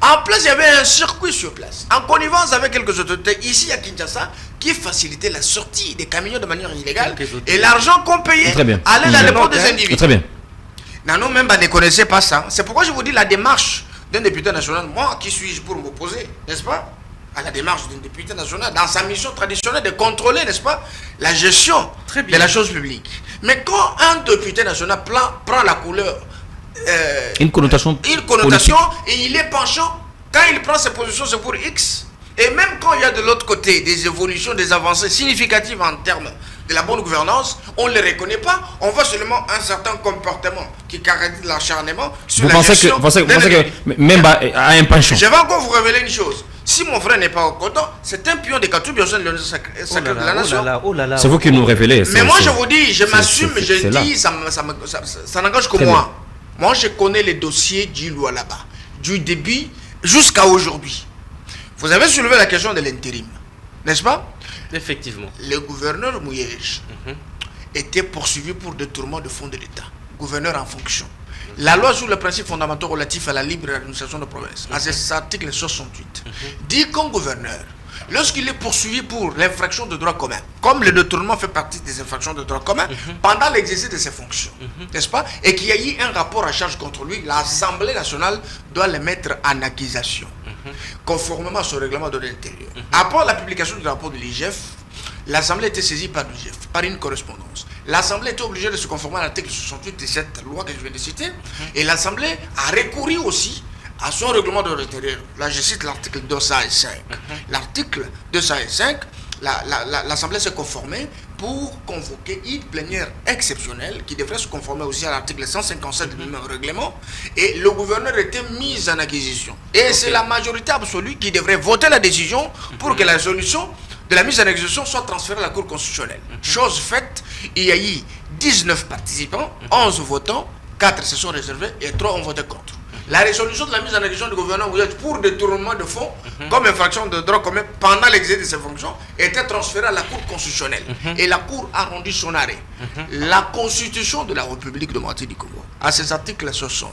En place, il y avait un circuit sur place, en connivence avec quelques autorités ici à Kinshasa, qui facilitait la sortie des camions de manière illégale. Et l'argent qu'on payait Très bien. allait dans les poches des individus. Très bien. Nano même ne connaissait pas ça. C'est pourquoi je vous dis la démarche d'un député national. Moi, qui suis-je pour m'opposer, n'est-ce pas, à la démarche d'un député national, dans sa mission traditionnelle de contrôler, n'est-ce pas, la gestion de la chose publique. Mais quand un député national prend la couleur, Une connotation politique. et il est penchant, quand il prend ses positions, c'est pour X. Et même quand il y a de l'autre côté des évolutions, des avancées significatives en termes de la bonne gouvernance, on ne les reconnaît pas. On voit seulement un certain comportement qui caractérise l'acharnement sur Vous la pensez gestion. que, vous pensez que même a un penchant? Je vais encore vous révéler une chose. Si mon frère n'est pas content, c'est un pion de Katou, bien sûr, de la nation. Oh là là. C'est vous qui nous révélez. Mais moi, je vous dis, je m'assume, c'est je là. dis, ça n'engage que Très moi. Moi, je connais les dossiers du Lualaba, du début jusqu'à aujourd'hui. Vous avez soulevé la question de l'intérim, n'est-ce pas? Effectivement. Le gouverneur Mouyej était poursuivi pour détournement de fonds de l'État. Gouverneur en fonction. La loi sur les principes fondamentaux relatifs à la libre administration de province, à cet article 68, dit qu'un gouverneur, lorsqu'il est poursuivi pour l'infraction de droit commun, comme le détournement fait partie des infractions de droit commun, pendant l'exercice de ses fonctions, n'est-ce pas, et qu'il y a eu un rapport à charge contre lui, l'Assemblée nationale doit le mettre en accusation, conformément à ce règlement de l'intérieur. Après la publication du rapport de l'IGF, l'Assemblée était saisie par l'IGF, par une correspondance. L'Assemblée était obligée de se conformer à l'article 68 de cette loi que je viens de citer, et l'Assemblée a recouru aussi à son règlement de l'intérieur. Là, je cite l'article 205. L'article 205, l'Assemblée s'est conformée pour convoquer une plénière exceptionnelle qui devrait se conformer aussi à l'article 157 du même règlement. Et le gouverneur était mis en acquisition. Et c'est la majorité absolue qui devrait voter la décision pour que la solution de la mise en exécution soit transférée à la Cour constitutionnelle. Chose faite, il y a eu 19 participants, 11 votants, 4 se sont réservés et 3 ont voté contre. La résolution de la mise en exécution du gouverneur pour détournement de fonds comme infraction de droit commun pendant l'exercice de ses fonctions était transférée à la Cour constitutionnelle. Et la Cour a rendu son arrêt. La Constitution de la République de Martinique du Congo, à ses articles 60,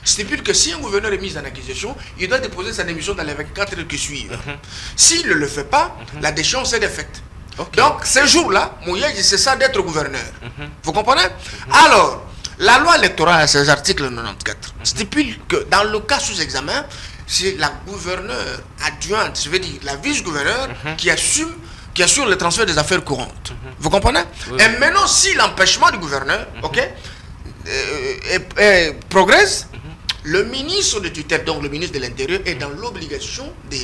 stipule que si un gouverneur est mis en accusation, il doit déposer sa démission dans les 24 heures qui suivent. S'il ne le fait pas, la déchéance est défaite. Donc, ce jour-là, Mouyej, c'est ça d'être gouverneur. Vous comprenez? Alors, la loi électorale, à ses articles 94, stipule que dans le cas sous examen, c'est la gouverneure adjointe, je veux dire la vice-gouverneure, qui assure le transfert des affaires courantes. Vous comprenez? Et maintenant, si l'empêchement du gouverneur progresse, le ministre de tutelle, donc le ministre de l'Intérieur, est dans l'obligation de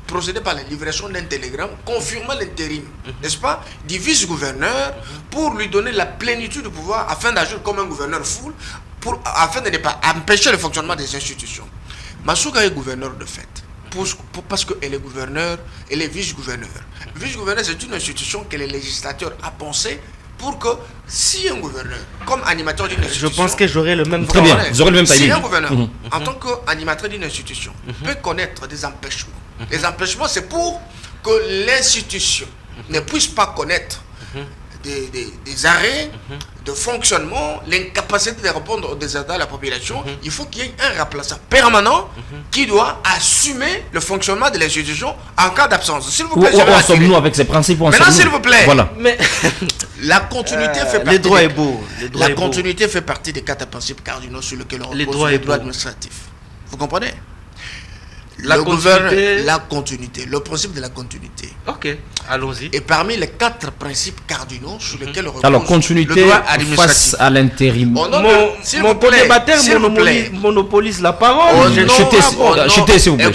procéder par la livraison d'un télégramme confirmant l'intérim, n'est-ce pas, du vice-gouverneur pour lui donner la plénitude de pouvoir afin d'agir comme un gouverneur full, afin de ne pas empêcher le fonctionnement des institutions. Massouga est gouverneur de fait, parce qu'elle est gouverneur, elle est vice-gouverneur. Vice-gouverneur, c'est une institution que le législateur a pensée pour que si un gouverneur, comme animateur d'une institution... Je pense que j'aurai le même Très bien, vous aurez le même timing. Si un gouverneur, en tant qu'animateur d'une institution, peut connaître des empêchements. Les empêchements, c'est pour que l'institution ne puisse pas connaître des arrêts de fonctionnement, l'incapacité de répondre aux déserts de la population. Il faut qu'il y ait un remplaçant permanent qui doit assumer le fonctionnement de l'institution en cas d'absence. S'il vous plaît, où en sommes-nous avec ces principes? Maintenant, s'il vous plaît, voilà. Mais la continuité fait partie. Les droits est beau. La continuité fait partie des 4 principes cardinaux sur lesquels on repose les droits administratifs. Vous comprenez? La continuité, le principe de la continuité. Ok, allons-y. Et parmi les 4 principes cardinaux sur lesquels on repose alors, continuité le droit administratif face à l'intérim. Mon co-débatteur monopolise la parole. Chutez, s'il vous plaît.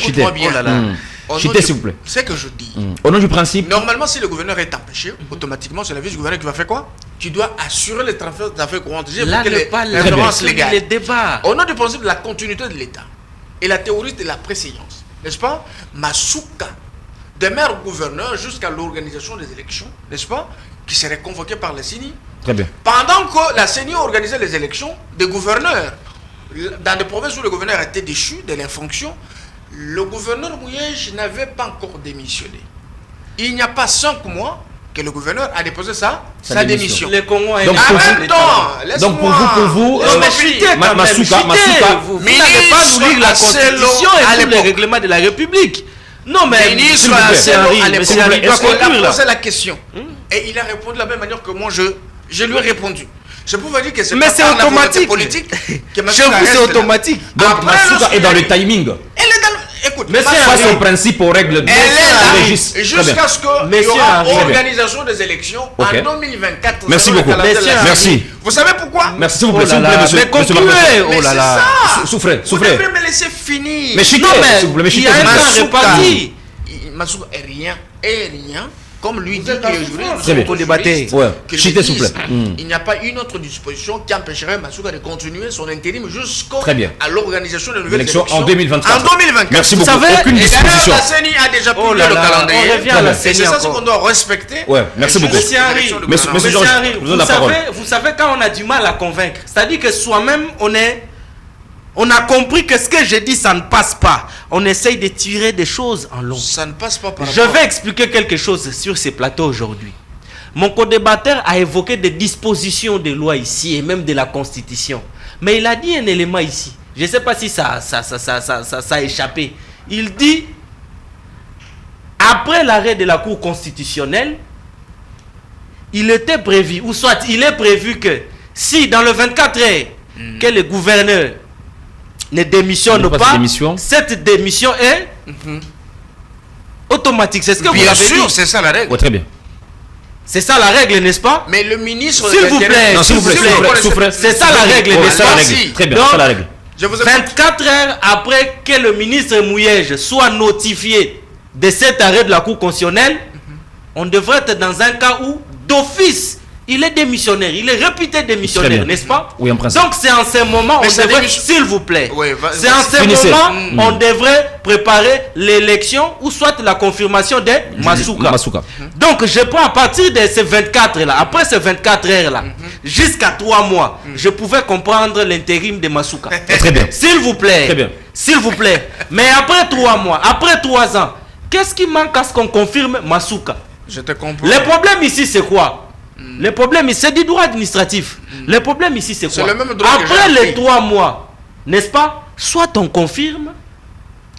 Chutez, s'il vous plaît. C'est que je dis. Au nom du principe. Normalement, si le gouverneur est empêché, automatiquement, c'est le vice-gouverneur qui va faire quoi? Qui doit assurer les transferts d'affaires courantes. Là, n'est pas les débats. Au nom du principe de la continuité de l'État et la théorie de la préséance, n'est-ce pas? Massouga demeure gouverneur jusqu'à l'organisation des élections, n'est-ce pas? Qui serait convoqué par la CENI. Très bien. Pendant que la CENI organisait les élections des gouverneurs, dans des provinces où le gouverneur était déchu de leurs fonctions, le gouverneur Mouyej n'avait pas encore démissionné. Il n'y a pas 5 mois que le gouverneur a déposé sa démission. Les Congos donc, pour vous, Massouga, vous n'allez pas nous lire la Constitution et tous les règlements de la République. Non, mais ministre il a posé la question. Et il a répondu de la même manière que moi, je lui ai répondu. Je peux vous dire que c'est mais c'est automatique. Politique chez vous, c'est automatique. Donc, Massouga est dans le timing. Elle est dans écoute, mais c'est son principe aux règles de jusqu'à ce qu'il y aura organisation des élections en 2024. Merci beaucoup. Merci. Vous savez pourquoi? Merci, s'il vous plaît, monsieur. Mais concluez. Oh là là. Souffrez. Vous devez me laisser finir. Mais chutez, s'il vous plaît. Il y a un temps réparti. Massouga est rien. Comme lui dit que chutez, s'il vous plaît. Il n'y a pas une autre disposition qui empêcherait Massouga de continuer son intérim jusqu'à l'organisation de nouvelles élections en 2024. En 2024. Merci beaucoup. Aucune disposition. La CENI a déjà publié le calendrier. On revient à la CENI. C'est ça ce qu'on doit respecter. Ouais, merci beaucoup. Monsieur Henry, vous savez quand on a du mal à convaincre, c'est-à-dire que soi-même on a compris que ce que j'ai dit, ça ne passe pas. On essaye de tirer des choses en long. Ça ne passe pas par Je vais expliquer quelque chose sur ces plateaux aujourd'hui. Mon co-débatteur a évoqué des dispositions de loi ici et même de la Constitution. Mais il a dit un élément ici. Je ne sais pas si ça a échappé. Il dit, après l'arrêt de la Cour constitutionnelle, il était prévu, ou soit il est prévu que si dans le 24 heures, que le gouverneur ne démissionne pas, cette démission est automatique. C'est ce que vous avez dit. Bien sûr, c'est ça la règle. Ouais, très bien. C'est ça la règle, n'est-ce pas? Mais le ministre... S'il vous plaît, souffrez. C'est ça la règle, n'est-ce pas? Très bien, c'est ça la règle. 24 heures après que le ministre Mouyej soit notifié de cet arrêt de la Cour constitutionnelle, on devrait être dans un cas où, d'office, il est démissionnaire, il est réputé démissionnaire, n'est-ce pas? Oui, en principe. Donc c'est en ce moment, on devrait, s'il vous plaît, c'est en ce Finissez. moment, on devrait préparer l'élection ou soit la confirmation de Masuka. Donc je prends à partir de ces 24 là, après ces 24 heures là, jusqu'à 3 mois, je pouvais comprendre l'intérim de Masuka. Très bien. S'il vous plaît. Très bien. S'il vous plaît. Mais après 3 mois, après 3 ans, qu'est-ce qui manque à ce qu'on confirme Masuka? Je te comprends. Le problème ici, c'est quoi? Le problème, c'est du droit administratif. Le problème ici, c'est quoi? Le même droit après les 3 mois, n'est-ce pas? Soit on confirme,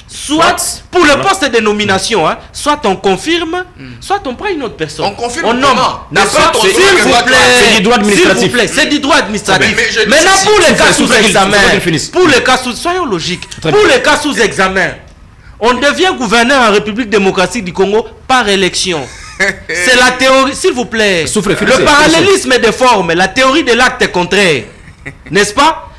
soit pour le poste de nomination, hein, soit on confirme, soit on prend une autre personne. On confirme. On nomme. N'est-ce pas? S'il vous plaît. C'est du droit administratif. S'il vous plaît, c'est du droit administratif. Mais Maintenant, pour les cas sous examen, pour les cas sous, soyons logiques, Très pour bien. les cas sous examen, on devient gouverneur en République démocratique du Congo par élection. C'est la théorie, s'il vous plaît. Soufflez, Le finissez, parallélisme des formes, la théorie de l'acte est contraire. N'est-ce pas?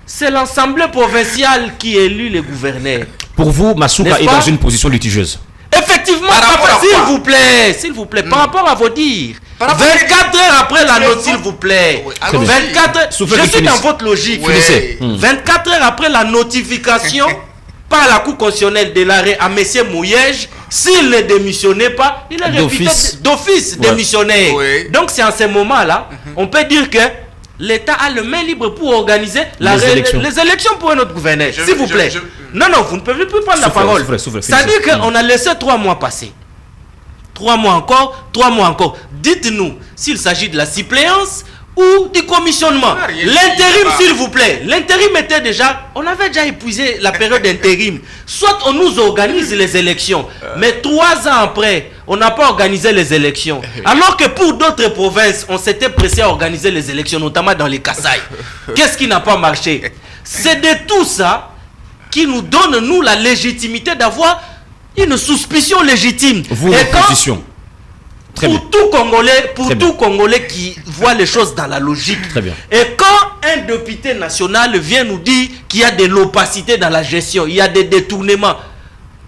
C'est l'Assemblée provinciale qui élit les gouverneurs. Pour vous, Masuka N'est-ce est pas? dans une position litigieuse. Effectivement, Par rapport à s'il quoi? vous plaît, par rapport à vos dires. Par rapport 24 heures après la note, s'il vous plaît. Oui, allons-y. 24 heures, Soufflez, je suis finissez. dans votre logique. Ouais. Finissez. 24 heures après la notification par la Cour constitutionnelle de l'arrêt à M. Mouyej, s'il ne démissionnait pas, il est réputé d'office Ouais. démissionnaire. Oui. Donc c'est en ce moment-là, on peut dire que l'État a le main libre pour organiser les élections pour un autre gouverneur. S'il vous plaît. Non, vous ne pouvez plus prendre la parole. Soufflez, C'est-à-dire qu'on a laissé 3 mois passer. 3 mois encore, 3 mois encore. Dites-nous s'il s'agit de la suppléance ou du commissionnement. L'intérim, s'il vous plaît. L'intérim était déjà... On avait déjà épuisé la période d'intérim. Soit on nous organise les élections, mais 3 ans après, on n'a pas organisé les élections. Alors que pour d'autres provinces, on s'était pressé à organiser les élections, notamment dans les Kasaï. Qu'est-ce qui n'a pas marché? C'est de tout ça qui nous donne, nous, la légitimité d'avoir une suspicion légitime. Vous, Et quand- l'opposition. Très bien. pour tout Congolais qui voit les choses dans la logique. Très bien. Et quand un député national vient nous dire qu'il y a de l'opacité dans la gestion, il y a des détournements,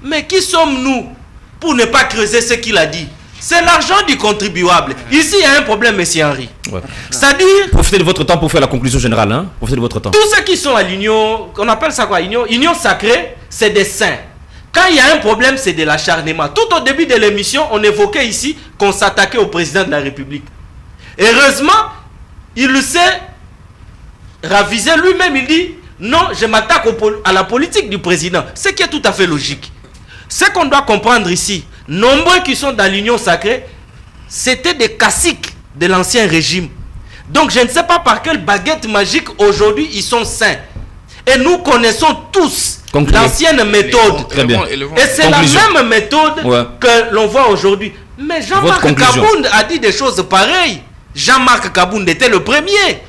mais qui sommes-nous pour ne pas creuser ce qu'il a dit? C'est l'argent du contribuable. Ici, il y a un problème, monsieur Henri. Ouais. C'est-à-dire, Profitez de votre temps pour faire la conclusion générale. Hein? Profitez de votre temps. tous ceux qui sont à l'union, on appelle ça quoi? Union sacrée, c'est des saints. Quand il y a un problème, c'est de l'acharnement. Tout au début de l'émission, on évoquait ici qu'on s'attaquait au président de la République. Heureusement, il le sait raviser lui-même. Il dit, non, je m'attaque à la politique du président. Ce qui est tout à fait logique. Ce qu'on doit comprendre ici, nombreux qui sont dans l'union sacrée, c'était des caciques de l'ancien régime. Donc je ne sais pas par quelle baguette magique aujourd'hui ils sont saints. Et nous connaissons tous Concluez. l'ancienne méthode. Très bien. Et c'est la Conclusion. même méthode Ouais. que l'on voit aujourd'hui. Mais Jean-Marc Votre conclusion. Kabound a dit des choses pareilles. Jean-Marc Kabound était le premier.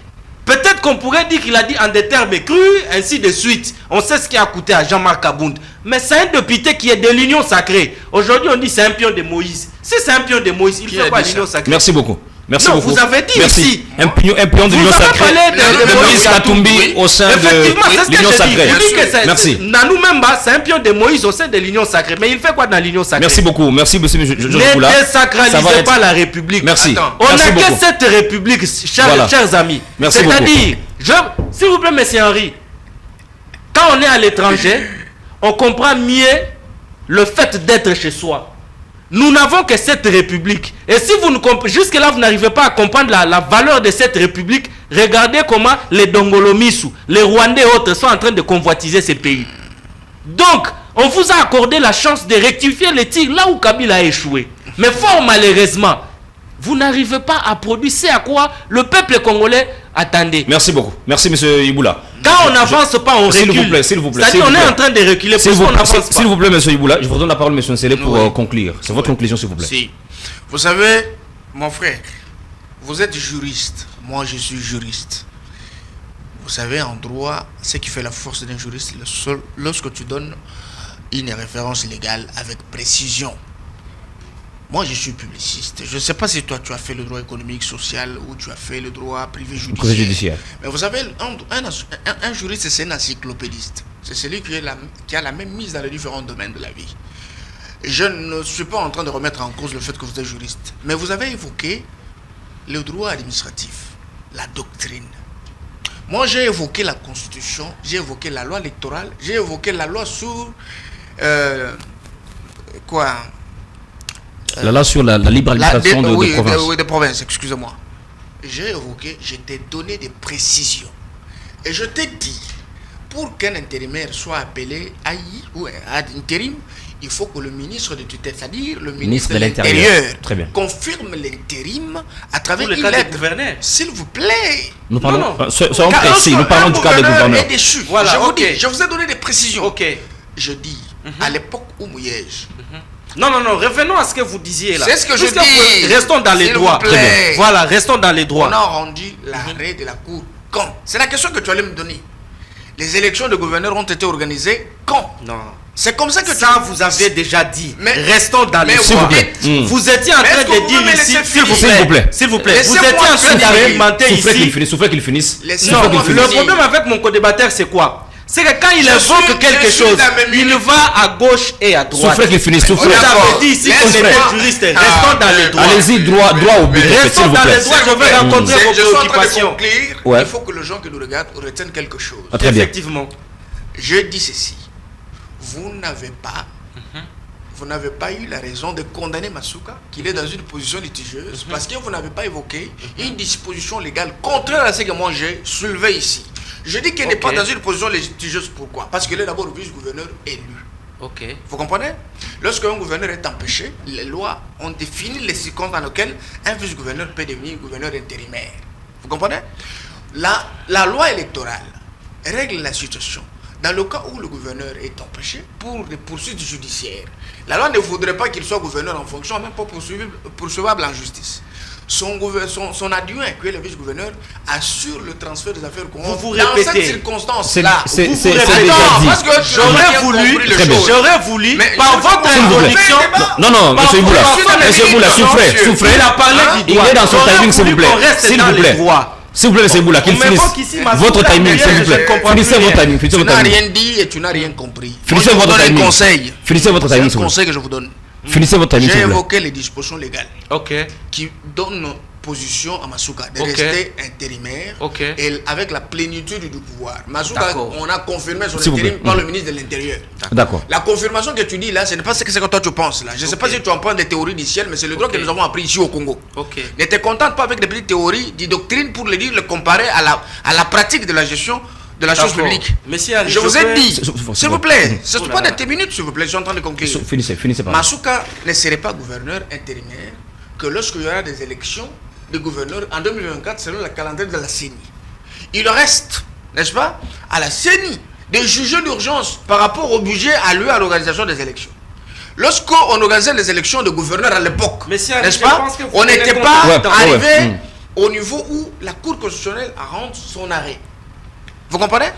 Peut-être qu'on pourrait dire qu'il a dit en des termes crus, ainsi de suite. On sait ce qui a coûté à Jean-Marc Kabound. Mais c'est un député qui est de l'union sacrée. Aujourd'hui, on dit c'est un pion de Moïse. Si c'est un pion de Moïse, il Qui fait a quoi à dit l'union ça? sacrée? Merci beaucoup. Merci Non, beaucoup. vous avez dit Merci. ici. Un pion de l'Union Vous avez sacrée. parlé De Moïse Katumbi au sein Effectivement, c'est de ce que l'Union je dis. sacrée. Vous dites que c'est, Merci. dans nous-mêmes, c'est un pion de Moïse au sein de l'Union sacrée. Mais il fait quoi dans l'Union sacrée? Merci beaucoup. Merci, monsieur Georges Ne Boula. Ça va désacralisez être- pas la République. Merci. Attends. On Merci n'a que beaucoup. cette République, Voilà. chers amis. Merci C'est-à-dire, s'il vous plaît, monsieur Henri, quand on est à l'étranger, on comprend mieux le fait d'être chez soi. Nous n'avons que cette République. Et si vous ne jusque-là, vous n'arrivez pas à comprendre la valeur de cette République, regardez comment les Dongolomisu, les Rwandais et autres sont en train de convoitiser ces pays. Donc, on vous a accordé la chance de rectifier les tirs là où Kabila a échoué. Mais fort malheureusement, vous n'arrivez pas à produire ce à quoi le peuple congolais attendait. Merci beaucoup. Merci, monsieur Iboula. Quand on n'avance pas, on recule. S'il vous plaît. C'est-à-dire s'il on vous est plaît. en train de reculer S'il parce vous, qu'on n'avance pas. s'il vous plaît, monsieur Iboula, je vous redonne la parole, monsieur Nsele, pour Oui. conclure. C'est votre conclusion, s'il vous plaît. Si. Vous savez, mon frère, vous êtes juriste. Moi, je suis juriste. Vous savez, en droit, ce qui fait la force d'un juriste, lorsque tu donnes une référence légale avec précision. Moi, je suis publiciste. Je ne sais pas si toi, tu as fait le droit économique, social ou tu as fait le droit privé judiciaire. Mais vous savez, un juriste, c'est un encyclopédiste. C'est celui qui a la même mise dans les différents domaines de la vie. Je ne suis pas en train de remettre en cause le fait que vous êtes juriste. Mais vous avez évoqué le droit administratif, la doctrine. Moi, j'ai évoqué la Constitution, j'ai évoqué la loi électorale, j'ai évoqué la loi sur... La loi sur la libre administration de province. Oui, de province, excusez-moi. Je t'ai donné des précisions. Et je t'ai dit, pour qu'un intérimaire soit appelé AI ou ad intérim, il faut que le ministre de tutelle, c'est-à-dire le ministre de l'Intérieur, confirme l'intérim à travers une lettre. S'il vous plaît. Nous parlons, soyons précis, nous parlons du cas des gouverneurs. Voilà, je vous ai donné des précisions. Je dis, à l'époque où Mouyège... Non, revenons à ce que vous disiez là. C'est ce que je dis. Restons dans les droits. Voilà, restons dans les droits. On a rendu l'arrêt de la Cour quand? C'est la question que tu allais me donner. Les élections de gouverneurs ont été organisées quand? Non. C'est comme ça que vous avez déjà dit. Mais restons dans les droits. Vous étiez en train de dire ici, s'il vous plaît. Vous étiez en train d'argumenter ici. Soufflez qu'il finisse. Non, le problème avec mon co-débatteur, c'est quoi? C'est que quand il évoque quelque chose, il va à gauche et à droite. Soufflez qu'il finisse, soufflez. Vous avez dit ici qu'on était juriste. Restons dans les droits. Allez-y, droit au but. Restons dans les droits, je vais rencontrer vos préoccupations. Il faut que les gens qui nous regardent retiennent quelque chose. Très bien. Effectivement. Je dis ceci. Vous n'avez pas eu la raison de condamner Masuka, qu'il est dans une position litigieuse, parce que vous n'avez pas évoqué une disposition légale contraire à ce que moi j'ai soulevé ici. Je dis qu'il n'est pas dans une position litigieuse. Pourquoi? Parce qu'il est d'abord vice-gouverneur élu. Vous comprenez? Lorsqu'un gouverneur est empêché, les lois ont défini les circonstances dans lesquelles un vice-gouverneur peut devenir gouverneur intérimaire. Vous comprenez? La loi électorale règle la situation. Dans le cas où le gouverneur est empêché pour des poursuites judiciaires, la loi ne voudrait pas qu'il soit gouverneur en fonction, même pas poursuivable en justice. Son adjoint, qui est le vice-gouverneur, assure le transfert des affaires courantes. Vous répétez. Dans cette circonstance-là, c'est parce que j'aurais voulu, par votre introduction... Non, monsieur Boula, souffrez. Il a parlé du droit. Il est dans son timing, s'il vous plaît. S'il vous plaît, c'est Boula, qu'il finisse votre timing, s'il vous plaît. Finissez votre timing. Tu n'as rien dit et tu n'as rien compris. Finissez votre timing. Finissez votre timing. C'est un conseil que je vous donne. Finissez votre timing. J'ai évoqué les dispositions légales qui donnent position à Masuka de rester intérimaire et avec la plénitude du pouvoir. Masuka, on a confirmé son intérim par le ministre de l'Intérieur. D'accord. La confirmation que tu dis là, ce n'est pas ce que toi tu penses là. Je ne sais pas si tu en prends des théories du ciel, mais c'est le droit que nous avons appris ici au Congo. Ne te contente pas avec des petites théories, des doctrines pour le comparer à la pratique de la gestion de la chose publique. Je vous ai dit, s'il vous plaît, ce n'est pas des minutes, s'il vous plaît, je suis en train de conclure. Finissez par là. Masuka ne serait pas gouverneur intérimaire que lorsqu'il y aura des élections de gouverneur en 2024 selon le calendrier de la CENI. Il reste, n'est-ce pas, à la CENI de juger d'urgence par rapport au budget alloué à l'organisation des élections. Lorsqu'on organisait les élections de gouverneur à l'époque, n'est-ce pas, on n'était pas arrivé au niveau où la Cour constitutionnelle a rendu son arrêt. Vous comprenez?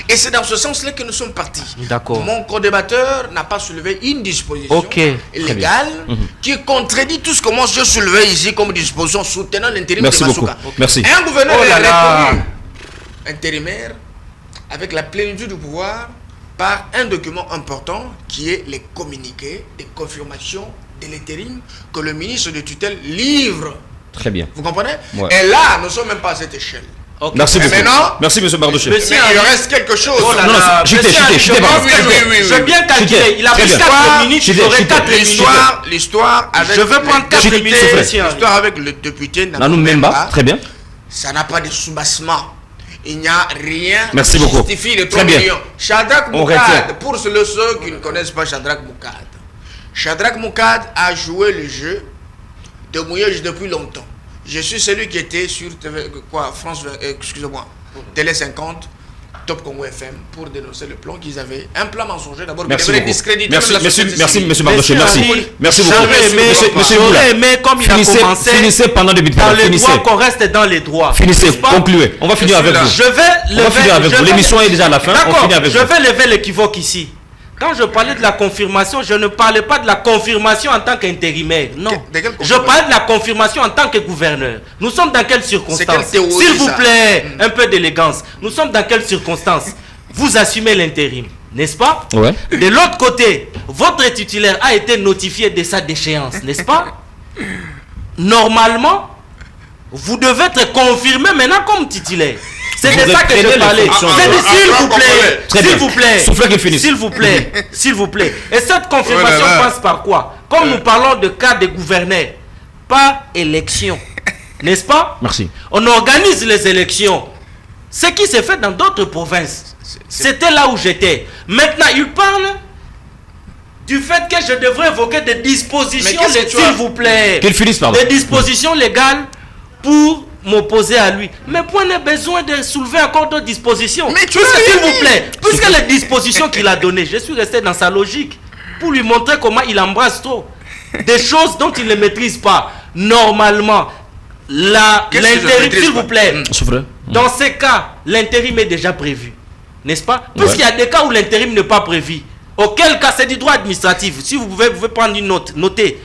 Et c'est dans ce sens-là que nous sommes partis. D'accord. Mon co-débatteur n'a pas soulevé une disposition légale qui contredit tout ce que moi je soulevais ici comme disposition soutenant l'intérim de Masuka. Merci. Un gouverneur est reconnu intérimaire avec la plénitude du pouvoir par un document important qui est les communiqués de confirmation de l'intérim que le ministre de tutelle livre. Très bien. Vous comprenez? Et là, nous ne sommes même pas à cette échelle. Merci beaucoup. Merci, monsieur Bardoché. Mais il reste quelque chose. Chutez. J'ai bien calculé. Il a pris 4 minutes. J'aurai 4 minutes. L'histoire avec. Je veux prendre 4 minutes. L'histoire avec le député Nanou Memba. Très bien. Ça n'a pas de soubassement. Il n'y a rien qui justifie les 3 millions. Shadrach Moukad, pour ceux qui ne connaissent pas Shadrach Moukad. Shadrach Moukad a joué le jeu de Mouyège depuis longtemps. Je suis celui qui était sur Télé 50, Top Congo FM, pour dénoncer le plan qu'ils avaient. Un plan mensonger d'abord. Merci beaucoup. Merci, monsieur Bardoché. Merci beaucoup. J'aurais aimé, comme il a commencé, finissez pendant des minutes. Dans les droits, qu'on reste dans les droits. Finissez, concluez. On va finir avec vous. Je vais lever. L'émission est déjà à la fin. On finit avec vous. Je vais lever l'équivoque ici. Quand je parlais de la confirmation, je ne parlais pas de la confirmation en tant qu'intérimaire. Non. Je parlais de la confirmation en tant que gouverneur. Nous sommes dans quelles circonstances? S'il vous plaît, un peu d'élégance. Nous sommes dans quelles circonstances? Vous assumez l'intérim, n'est-ce pas? Ouais. De l'autre côté, votre titulaire a été notifié de sa déchéance, n'est-ce pas? Normalement, vous devez être confirmé maintenant comme titulaire. C'est de ça que je parlais. S'il vous plaît, s'il vous plaît, s'il vous plaît, s'il vous plaît. Et cette confirmation passe par quoi? Comme nous parlons de cas de gouverneur, pas élection, n'est-ce pas? Merci. On organise les élections. Ce qui s'est fait dans d'autres provinces. C'était là où j'étais. Maintenant, il parle du fait que je devrais évoquer des dispositions, s'il vous plaît. Qu'il finisse par des dispositions légales pour m'opposer à lui. Mais point n'est besoin de soulever encore d'autres dispositions. Mais s'il vous plaît, puisque les dispositions qu'il a données, je suis resté dans sa logique pour lui montrer comment il embrasse trop des choses dont il ne maîtrise pas. Normalement, l'intérim, s'il vous plaît, dans ces cas, l'intérim est déjà prévu, n'est-ce pas? Puisqu'il y a des cas où l'intérim n'est pas prévu, auquel cas c'est du droit administratif. Si vous pouvez prendre une note, notez.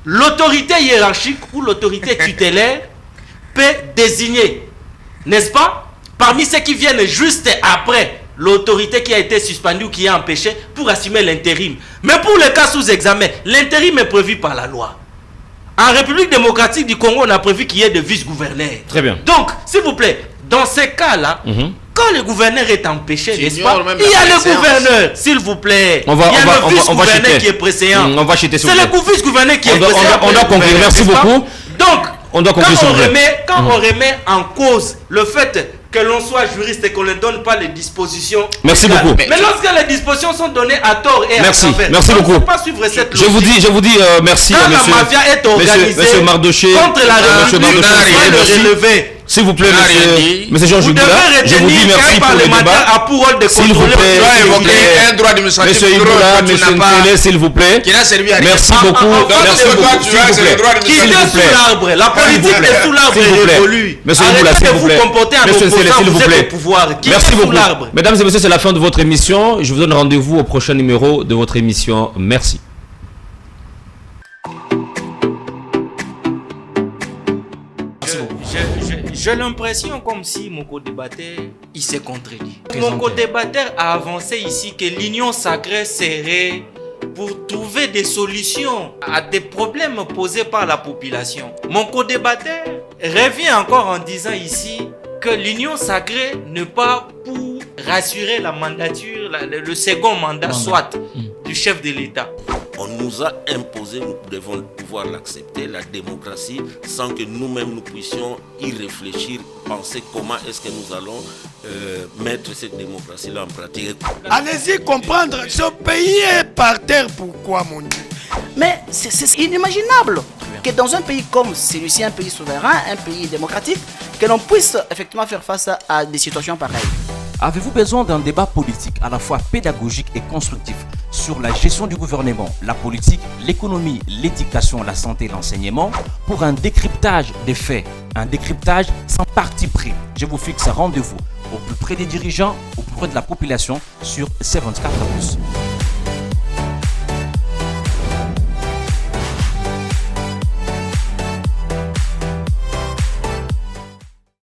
L'autorité hiérarchique ou l'autorité tutélaire peut désigner, n'est-ce pas, parmi ceux qui viennent juste après l'autorité qui a été suspendue ou qui est empêchée pour assumer l'intérim. Mais pour le cas sous examen, l'intérim est prévu par la loi. En République démocratique du Congo, on a prévu qu'il y ait de vice-gouverneurs. Très bien. Donc, s'il vous plaît, dans ces cas-là, quand le gouverneur est empêché, n'est-ce pas, il y a le gouverneur, s'il vous plaît. Il y a le vice-gouverneur qui est précédent. On va chuter. C'est le vice-gouverneur qui est précédent. On doit conclure. Merci beaucoup. Donc, on doit conclure quand on remet en cause le fait que l'on soit juriste et qu'on ne donne pas les dispositions. Merci beaucoup. Mais lorsque les dispositions sont données à tort et à travers, merci beaucoup. on ne peut pas suivre cette logique. Je vous dis merci, quand monsieur. La mafia est organisée monsieur Mardoché, contre la République, merci. Relever. S'il vous plaît, monsieur Jean Jugula, je vous dis merci pour le débat. S'il vous plaît, un droit administratif. monsieur Iboula, monsieur Ntele, s'il vous plaît. Merci beaucoup. Merci beaucoup. Qui est sous l'arbre. La politique est sous l'arbre et révolue. Monsieur Iboula, s'il vous plaît. Monsieur Ntele, s'il vous plaît. Merci beaucoup. Mesdames et messieurs, c'est la fin de votre émission. Je vous donne rendez-vous au prochain numéro de votre émission. Merci. J'ai l'impression comme si mon co-débatteur, il s'est contredit. Mon co-débatteur a avancé ici que l'union sacrée serait pour trouver des solutions à des problèmes posés par la population. Mon co-débatteur revient encore en disant ici que l'union sacrée n'est pas pour rassurer la mandature, le second mandat soit du chef de l'État. On nous a imposé, nous devons pouvoir l'accepter, la démocratie, sans que nous-mêmes nous puissions y réfléchir, penser comment est-ce que nous allons mettre cette démocratie-là en pratique. Allez-y comprendre, ce pays est par terre, pourquoi mon Dieu? Mais c'est inimaginable que dans un pays comme celui-ci, un pays souverain, un pays démocratique, que l'on puisse effectivement faire face à des situations pareilles. Avez-vous besoin d'un débat politique à la fois pédagogique et constructif sur la gestion du gouvernement, la politique, l'économie, l'éducation, la santé et l'enseignement pour un décryptage des faits, un décryptage sans parti pris? Je vous fixe un rendez-vous au plus près des dirigeants, au plus près de la population sur 74+.